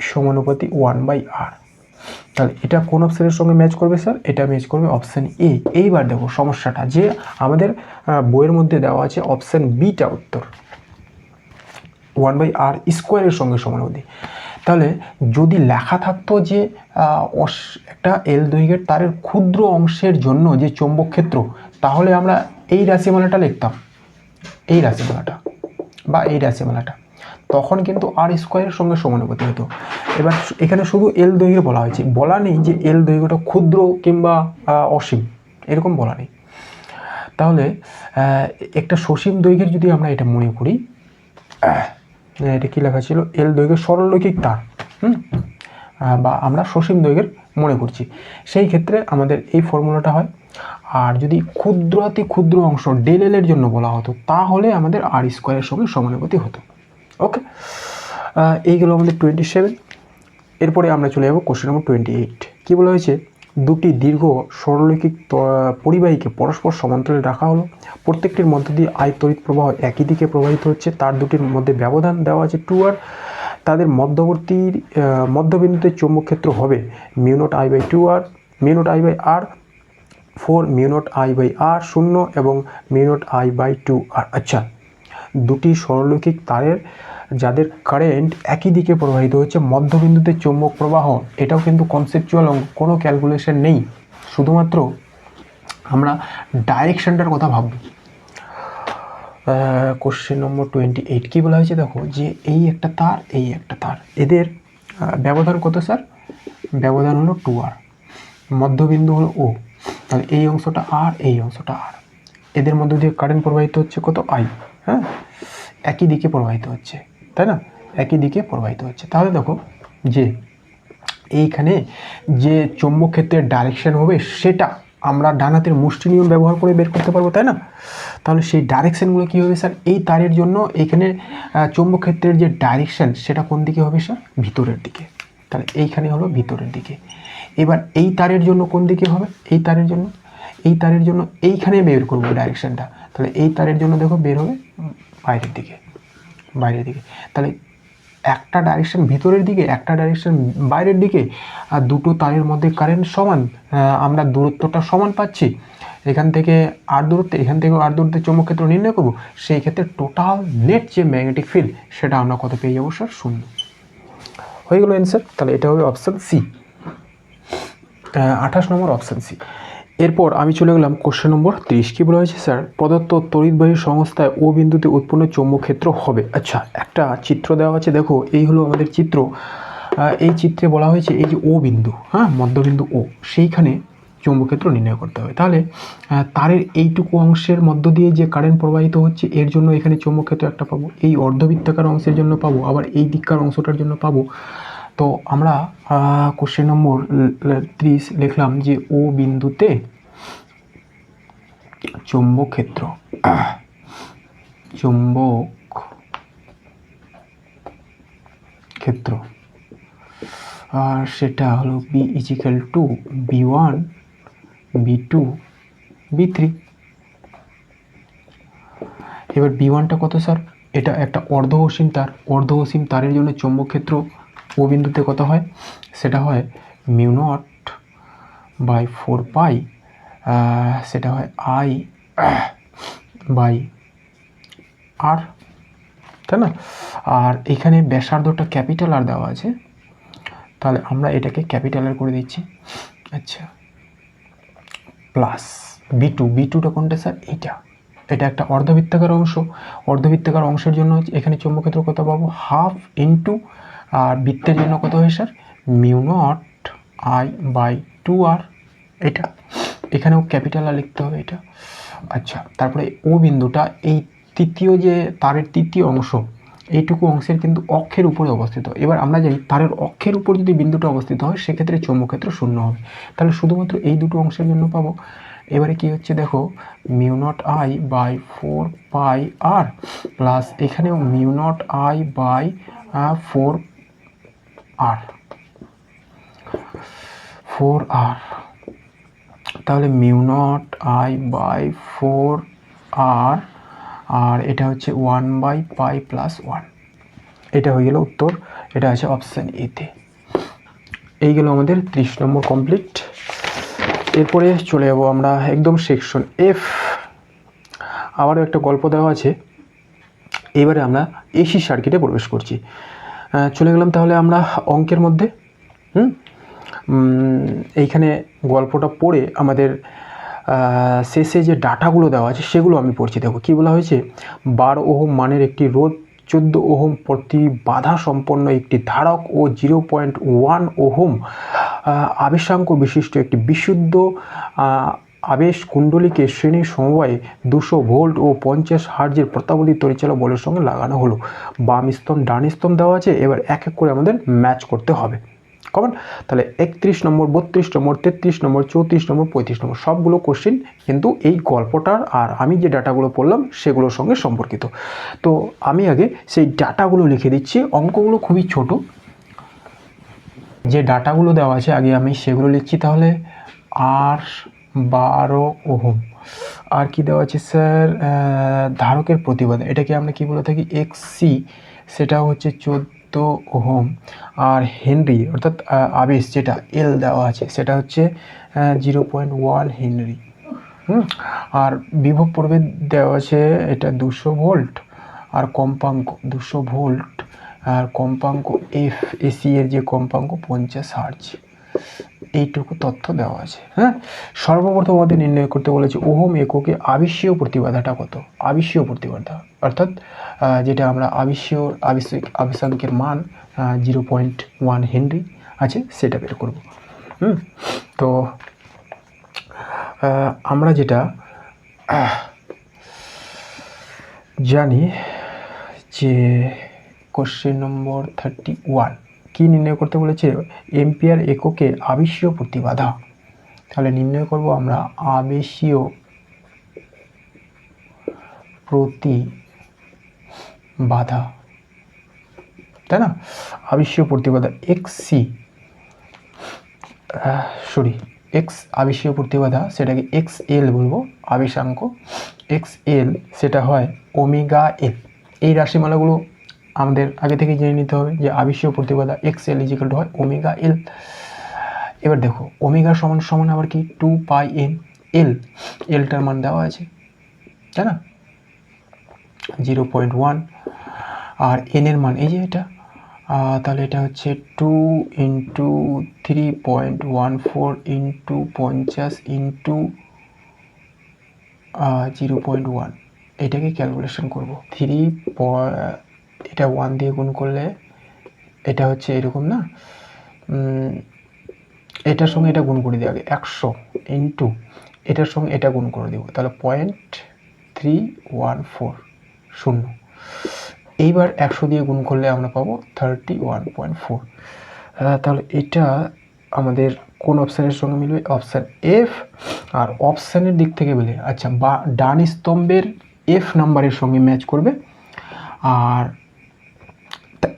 সমানুপাতি 1/r। তাহলে এটা কোন অপশনের সঙ্গে ম্যাচ করবে স্যার, এটা ম্যাচ করবে অপশন এ। এইবার দেখো সমস্যাটা যে আমাদের বইয়ের মধ্যে দেওয়া আছে অপশন বিটা উত্তর, 1/r স্কোয়ারের সঙ্গে সমানুপাতি। তাহলে যদি লেখা থাকতো যে একটা এল দৈর্ঘ্যের তারের ক্ষুদ্র অংশের জন্য যে চৌম্বক ক্ষেত্র, তাহলে আমরা এই রাশিমালাটা লিখতাম, এই রাশিমালাটা বা এই রাশিমালাটা, তখন কিন্তু আর স্কোয়ারের সঙ্গে সমানুপাতি হতো। এবার এখানে শুধু এল দৈর্ঘ্য বলা হয়েছে, বলা নেই যে এল দৈর্ঘ্যটা ক্ষুদ্র কিংবা অসীম, এরকম বলা নেই। তাহলে একটা সসীম দৈর্ঘ্যের যদি আমরা এটা মনে করি, এটা কি লেখা ছিল, এল দৈর্ঘ্যের সরলরৈখিক তার, বা আমরা সসীম দৈর্ঘ্যের মনে করছি, সেই ক্ষেত্রে আমাদের এই ফর্মুলাটা হয়। আর যদি ক্ষুদ্রাতি ক্ষুদ্র অংশ ডেল এল এর জন্য বলা হতো তাহলে আমাদের আর স্কোয়ারের সঙ্গে সমানুপাতি হতো। ওকে, এইগুলো আমাদের 27। এরপরে আমরা চলে যাব কোশ্চেন নম্বর 28। কী বলা হয়েছে, দুটি দীর্ঘ সরলরৈখিক পরিবাহীকে পরস্পর সমান্তরালে রাখা হলো, প্রত্যেকটির মধ্য দিয়ে আই তড়িৎ প্রবাহ একই দিকে প্রবাহিত হচ্ছে, তার দুটির মধ্যে ব্যবধান দেওয়া আছে 2r, তাদের মধ্যবিন্দুতে চৌম্বক ক্ষেত্র হবে mu naught I by 2r, mu naught I by R 4, mu naught I by R 0 এবং mu naught I by 2r। আচ্ছা, দুটি সরলরৈখিক তারের যাদের কারেন্ট একই দিকে প্রবাহিত হচ্ছে, মধ্যবিন্দুতে চৌম্বক প্রবাহ, এটাও কিন্তু কনসেপচুয়াল অঙ্ক, কোনো ক্যালকুলেশন নেই, শুধুমাত্র আমরা ডাইরেকশনটার কথা ভাবব। কোশ্চেন নম্বর 28 কী বলা হয়েছে দেখো, যে এই একটা তার, এই একটা তার, এদের ব্যবধান কত স্যার? ব্যবধান হলো 2r, মধ্যবিন্দু হলো ও, তাহলে এই অংশটা আর, এই অংশটা আর, এদের মধ্য দিয়ে কারেন্ট প্রবাহিত হচ্ছে কত? আই। হ্যাঁ, একই দিকে প্রবাহিত হচ্ছে, তাই না? একই দিকে প্রবাহিত হচ্ছে। তাহলে দেখো যে এইখানে যে চৌম্বক ক্ষেত্রের ডাইরেকশন হবে সেটা আমরা ডান হাতের মুষ্টি নিয়ম ব্যবহার করে বের করতে পারবো, তাই না? তাহলে সেই ডাইরেকশনগুলো কী হবে স্যার? এই তারের জন্য এখানে চৌম্বক ক্ষেত্রের যে ডাইরেকশন সেটা কোন দিকে হবে স্যার? ভিতরের দিকে। তাহলে এইখানে হলো ভিতরের দিকে। এবার এই তারের জন্য কোন দিকে হবে? এই তারের জন্য এইখানে বের করবো ডাইরেকশনটা। তাহলে এই তারের জন্য দেখো বের হবে বাইরের দিকে, তাহলে একটা ডাইরেকশন ভিতরের দিকে, একটা ডাইরেকশন বাইরের দিকে, আর দুটো তারের মধ্যে কারেন্ট সমান, আমরা দূরত্বটা সমান পাচ্ছি। এখান থেকে আর দূরত্বে, এখান থেকেও আর দূরত্বে চৌম্বক ক্ষেত্র নির্ণয় করবো। সেই ক্ষেত্রে টোটাল নেট যে ম্যাগনেটিক ফিল্ড সেটা আমরা কত পেয়ে যাবো স্যার? 0 হয়ে গেল অ্যান্সার। তাহলে এটা হবে অপশান সি, 28 নম্বর অপশান সি। এরপর আমি চলে গেলাম কোশ্চেন নম্বর 30। কী বলা হয়েছে স্যার? প্রদত্ত তড়িৎবাহী সংস্থায় ও বিন্দুতে উৎপন্ন চৌম্বক ক্ষেত্র হবে। আচ্ছা, একটা চিত্র দেওয়া আছে, দেখো এই হলো আমাদের চিত্র। এই চিত্রে বলা হয়েছে এই যে ও বিন্দু, হ্যাঁ, মধ্যবিন্দু ও, সেইখানে চৌম্বক ক্ষেত্র নির্ণয় করতে হবে। তাহলে তারের এইটুকু অংশের মধ্য দিয়ে যে কারেন্ট প্রবাহিত হচ্ছে এর জন্য এখানে চৌম্বক ক্ষেত্র একটা পাবো, এই অর্ধবৃত্তাকার অংশের জন্য পাবো, আবার এই দিককার অংশটার জন্য পাবো। তো আমরা কোশ্চেন নম্বর 30 লিখলাম যে ও বিন্দুতে চৌম্বক ক্ষেত্র, আর সেটা হলো B equal two B1 B2 B3। এবার B1টা কত স্যার? এটা একটা অর্ধঅসীম তার, অর্ধঅসীম তারের জন্য চৌম্বক ক্ষেত্র ও বিন্দুতে কত হয়? সেটা হয় μ0/4π, সেটা হয় I/r, তাই না? আর এখানে ব্যাসার্ধটা ক্যাপিটাল আর দেওয়া আছে, তাহলে আমরা এটাকে ক্যাপিটাল আর করে দিচ্ছি। আচ্ছা, প্লাস B2টা কোনটা স্যার? এটা একটা অর্ধবৃত্তাকার অংশ, অর্ধবৃত্তাকার অংশের জন্য এখানে চৌম্বক ক্ষেত্র কত পাবো? হাফ ইন্টু, আর বৃত্তের জন্য কত হয় স্যার? μ0I/2r। এটা এখানেও ক্যাপিটাল আর লিখতে হবে এটা। আচ্ছা, তারপরে ও বিন্দুটা এই তৃতীয় যে তারের তৃতীয় অংশ, এইটুকু অংশের কিন্তু অক্ষের উপরে অবস্থিত। এবার আমরা জানি তারের অক্ষের উপর যদি বিন্দুটা অবস্থিত হয় সেক্ষেত্রে চৌম্বক ক্ষেত্র 0 হবে। তাহলে শুধুমাত্র এই দুটো অংশের জন্য পাবো। এবারে কি হচ্ছে দেখো, μ0I/4πr প্লাস এখানেও μ0I/4r, তাহলে μ0I/4r, আর এটা হচ্ছে 1/π+1। এটা হয়ে গেল উত্তর, এটা আছে অপশান এতে। এই গেল আমাদের 30 নম্বর কমপ্লিট। এরপরে চলে যাবো আমরা একদম সেকশন এফ। আবারও একটা গল্প দেওয়া আছে, এবারে আমরা এসি সার্কিটে প্রবেশ করছি। চলে গেলাম তাহলে আমরা অঙ্কের মধ্যে। এইখানে গল্পটা পড়ে আমাদের শেষে যে ডাটাগুলো দেওয়া আছে সেগুলো আমি পড়ছি। দেখো কী বলা হয়েছে, 12 ওহম মানের একটি রোধ, 14 ওহম প্রতি বাধা সম্পন্ন একটি ধারক ও 0.1 ওহম আবেশাঙ্ক বিশিষ্ট একটি বিশুদ্ধ আবেশ কুণ্ডলীকে শ্রেণীর সমবায়ে 200 ভোল্ট ও 50 হার্জের প্রত্যাবর্তী তড়িৎচালক বলের সঙ্গে লাগানো হলো। বাম স্তম্ভ ডান স্তম্ভ দেওয়া আছে, এবার এক এক করে আমাদের ম্যাচ করতে হবে। কমন, তাহলে 31 নম্বর, 32 নম্বর, 33 নম্বর, 34 নম্বর, 35 নম্বর সবগুলো কোশ্চেন কিন্তু এই গল্পটার আর আমি যে ডাটাগুলো পড়লাম সেগুলোর সঙ্গে সম্পর্কিত। তো আমি আগে সেই ডাটাগুলো লিখে দিচ্ছি, অঙ্কগুলো খুবই ছোট, যে ডাটাগুলো দেওয়া আছে আগে আমি সেগুলো লিখছি। তাহলে আর 12 ওহম, আর কি দেওয়া আছে স্যার? ধারকের প্রতিবাদ, এটাকে আমরা কি বলে থাকি? XC, সেটা হচ্ছে 14 ওহম। আর হেনরি অর্থাৎ আবেশ যেটা L দেওয়া আছে সেটা হচ্ছে 0.1 হেনরি। আর বিভব প্রভেদ দেওয়া আছে এটা 200 ভোল্ট, আর কম্পাঙ্ক 200 ভোল্ট, আর কম্পাঙ্ক এফ, এসি এর যে কম্পাঙ্ক 50 হার্জ। এইটুকু তথ্য দেওয়া আছে। হ্যাঁ, সর্বপ্রথম আমাদের নির্ণয় করতে বলেছে ওহম এককে আবিষ্যীয় প্রতিবাধাটা কত। আবিষ্যীয় প্রতিবাধা অর্থাৎ যেটা আমরা আবেশাঙ্কের মান 0.1 হেনরি আছে সেটা বের করব। তো আমরা যেটা জানি যে কোশ্চেন নম্বর 31 কি নির্ণয় করতে বলেছে, এম্পিয়ার এককে আবেশীয় প্রতিবাধা। তাহলে নির্ণয় করব আমরা আবেশীয় প্রতিবাধা, তাই না? আবেশীয় প্রতিবাধা এক্স আবেশীয় প্রতিবাধা, সেটাকে XL বলবো, আবেশাঙ্ক XL সেটা হয় ওমেগা এল। এই রাশিমালাগুলো আমাদের আগে থেকে জেনে নিতে হবে যে আবেশীয় প্রতিবাধা XL = হয় ওমেগা এল। এবার দেখো ওমেগা সমান সমান আবার কি 2πn এল, এলটার মান দেওয়া আছে, তাই না? 0.1 আর এন এর মান এই যে এটা, তাহলে এটা হচ্ছে 2 × 3.14 × 50 × 0.1, এটাকে ক্যালকুলেশন করব। এটা 1 দিয়ে গুণ করলে এটা হচ্ছে এরকম না, এটার সঙ্গে এটা গুণ করে দিই আগে 100 ইন্টু এটার সঙ্গে এটা গুণ করে দেবো, তাহলে 0.314। এইবার 100 দিয়ে গুণ করলে আমরা পাবো 31.4। তাহলে এটা আমাদের কোন অপশানের সঙ্গে মিলবে? Option F. আর অপশানের দিক থেকে বলে আচ্ছা বা ডান স্তম্ভের এফ নাম্বারের সঙ্গে ম্যাচ করবে। আর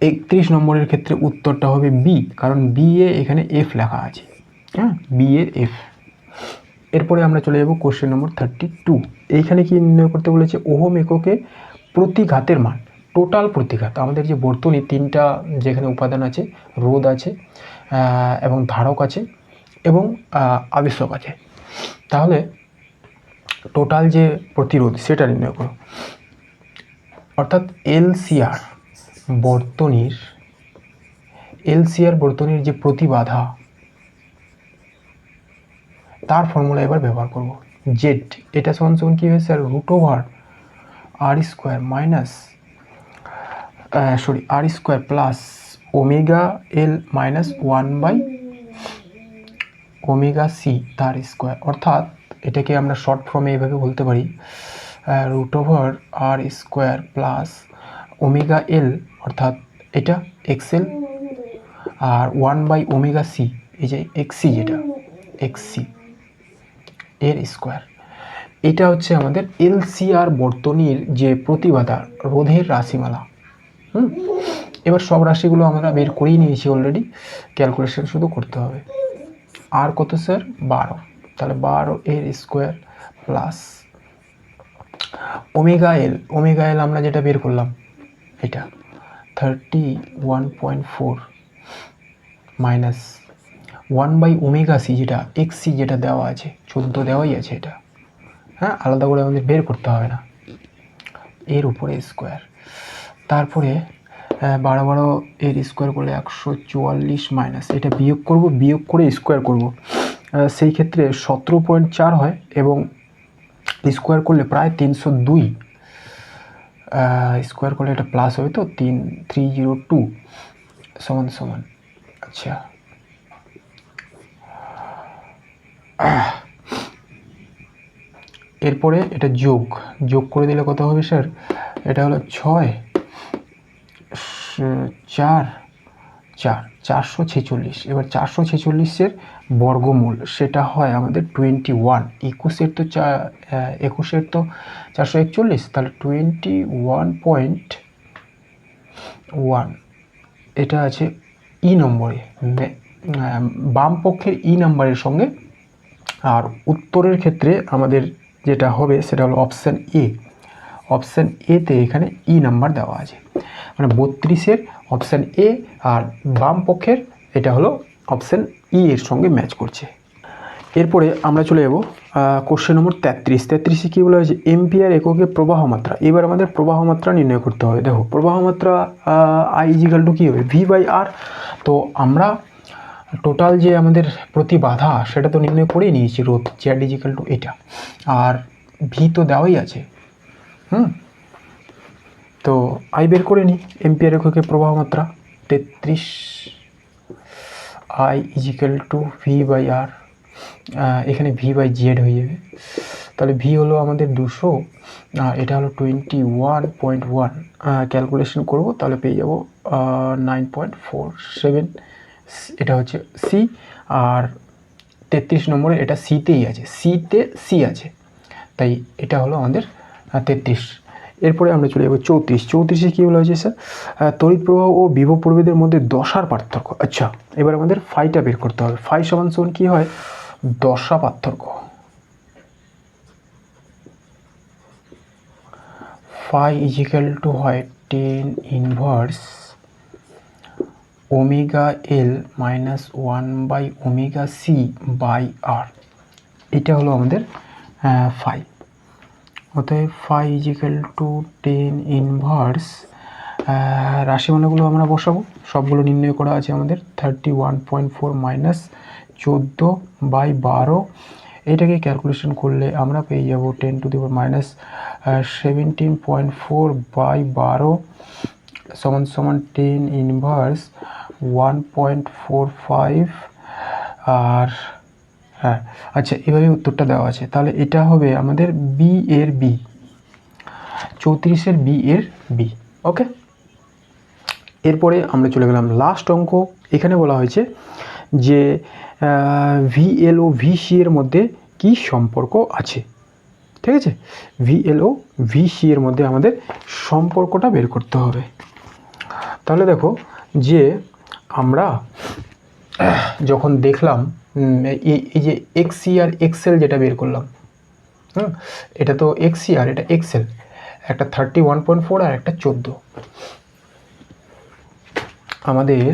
31 নম্বরের ক্ষেত্রে উত্তরটা হবে বি, কারণ বি এ এখানে এফ লেখা আছে। হ্যাঁ, বি এর এফ। এরপরে আমরা চলে যাব কোশ্চেন নম্বর 32। এইখানে কি নির্ণয় করতে বলেছে? ওহম এককে প্রতিঘাতের মান, টোটাল প্রতিঘাত। আমাদের যে বর্তনী তিনটা যেখানে উপাদান আছে, রোধ আছে এবং ধারক আছে এবং আবেশক আছে, তাহলে টোটাল যে প্রতিরোধ সেটা নির্ণয় করো। অর্থাৎ এলসিআর বর্তনীর যে প্রতিবাধা তার ফর্মুলা এবার ব্যবহার করব। জেড এটা সমান সমান কি হয়েছে sir? √r² minus r² plus omega L minus 1/ωc তার স্কোয়ার। অর্থাৎ এটাকে আমরা শর্ট ফর্মে এইভাবে বলতে পারি √r² প্লাস ওমেগা এল, অর্থাৎ এটা XL, আর 1/ωc এই যে XC, যেটা XC এর স্কোয়ার। এটা হচ্ছে আমাদের এলসিআর বর্তনীর যে প্রতিবাধা, রোধের রাশিমালা। এবার সব রাশিগুলো আমরা বের করেই নিয়েছি অলরেডি, ক্যালকুলেশন শুধু করতে হবে। আর কত স্যার? 12। তাহলে 12 এর স্কোয়ার প্লাস ওমেগা এল আমরা যেটা বের করলাম এটা 31.4 মাইনাস 1/ωc যেটা XC যেটা দেওয়া আছে, 14 দেওয়াই আছে এটা। হ্যাঁ, আলাদা করে আমাদের বের করতে হবে না, এর উপরে স্কোয়ার। তারপরে 12 এর স্কোয়ার করলে 144 মাইনাস এটা বিয়োগ করে স্কোয়ার করব। সেই ক্ষেত্রে 17.4 হয় এবং স্কোয়ার করলে প্রায় 302। স্কোয়ার করলে এটা প্লাস হবে, তো 302 সমান। আচ্ছা, এরপরে এটা যোগ করে দিলে কত হবে স্যার? এটা হলো 6 4 446। এবার 446-এর বর্গমূল সেটা হয় আমাদের 21। 21-এর তো 441, তাহলে 21.1 এটা আছে ই নম্বরে, বাম পক্ষের ই নাম্বারের সঙ্গে। আর উত্তরের ক্ষেত্রে আমাদের যেটা হবে সেটা হলো অপশান এ। অপশান এতে এখানে ই নাম্বার দেওয়া আছে, মানে 32-এর অপশান এ, আর বাম পক্ষের এটা হলো অপশান ই এর সঙ্গে ম্যাচ করছে। এরপরে আমরা চলে যাব কোশ্চেন নম্বর 33-এ কী বলা হয়েছে? এম্পিয়ার এককে প্রবাহ মাত্রা। এবার আমাদের প্রবাহ মাত্রা নির্ণয় করতে হবে। দেখো প্রবাহ মাত্রা I = কী হবে? V/R। তো আমরা টোটাল যে আমাদের প্রতিবাধা সেটা তো নির্ণয় করেই নিয়েছি, রোধ জেড ইজিক্যাল টু এটা, আর ভি তো দেওয়াই আছে। তো আই বের করে নিই, এম্পিয়ার এককে প্রবাহ মাত্রা 33 I equal to V by R, এখানে ভি বাই জেড হয়ে যাবে। তাহলে ভি হলো আমাদের 200, এটা হলো 21.1, ক্যালকুলেশন করব তাহলে পেয়ে যাব 9.47, এটা হচ্ছে সি, আর 33 নম্বরে এটা সিতেই আছে, সিতে সি আছে, তাই এটা হলো আমাদের 33। এরপরে আমরা চলে যাবো 34। 34-এ কী বলা হয়েছে স্যার? তড়িৎ প্রবাহ ও বিভব প্রভেদের মধ্যে দশার পার্থক্য। আচ্ছা, এবার আমাদের ফাইটা বের করতে হবে। ফাই সমান সমান কী হয়? দশা পার্থক্য। ফাই ইজিক্যাল টু হয় 10 inverse omega L minus 1 by omega C by R, এটা হলো আমাদের ফাই। অতএব ফাই ইজিক্যাল টু 10 ইনভার্স, রাশিমালাগুলো আমরা বসাবো, সবগুলো নির্ণয় করা আছে আমাদের। 31.4 মাইনাস 14/12, এটাকে ক্যালকুলেশন করলে আমরা পেয়ে যাব 10 টু দি পাওয়ার মাইনাস 17.4/12 সমান সমান 10 ইনভার্স 1.45। আর হ্যাঁ, আচ্ছা, এভাবে উত্তরটা দেওয়া আছে। তাহলে এটা হবে আমাদের বি এর বি, 34-এর বি এর বি। ওকে, এরপরে আমরা চলে গেলাম লাস্ট অঙ্ক। এখানে বলা হয়েছে যে ভিএল ও ভিসি এর মধ্যে কি সম্পর্ক আছে। ঠিক আছে, ভিএল ও ভিসি এর মধ্যে আমাদের সম্পর্কটা বের করতে হবে। তাহলে দেখো যে আমরা যখন দেখলাম এই যে এক্সি আর এক্সেল যেটা বের করলাম, এটা তো এক্সি আর এটা এক্সেল, একটা 31.4 আর একটা 14। আমাদের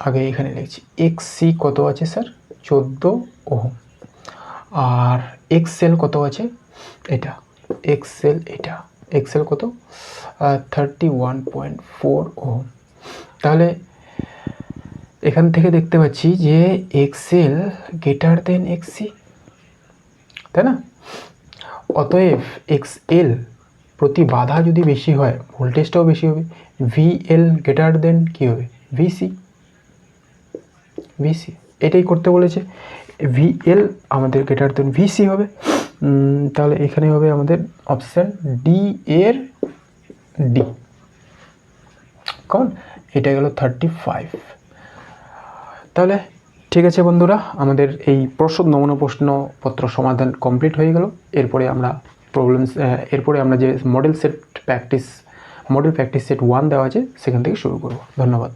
আগে এখানে লিখছি এক্সি কত আছে স্যার? 14 ওহম, আর এক্সেল কত আছে? এটা এক্সেল, এটা এক্সেল কত? 31.4 ওহম। তাহলে এখান থেকে দেখতে পাচ্ছি যে এক্সেল গ্রেটার দেন এক্সি, তাই না? অতএব এক্সএল প্রতি বাধা যদি বেশি হয়, ভোল্টেজটাও বেশি হবে। ভিএল গ্রেটার দেন কী হবে? ভিসি, ভিসি এটাই করতে বলেছে। ভিএল আমাদের গ্রেটার দেন ভিসি হবে। তাহলে এখানে হবে আমাদের অপশান ডি এর ডি। কারণ এটা গেল 35। তাহলে ঠিক আছে বন্ধুরা, আমাদের এই নমুনা প্রশ্নপত্র সমাধান কমপ্লিট হয়ে গেল। এরপরে আমরা এরপরে আমরা যে মডেল প্র্যাকটিস সেট 1 দেওয়া আছে সেখান থেকে শুরু করব। ধন্যবাদ।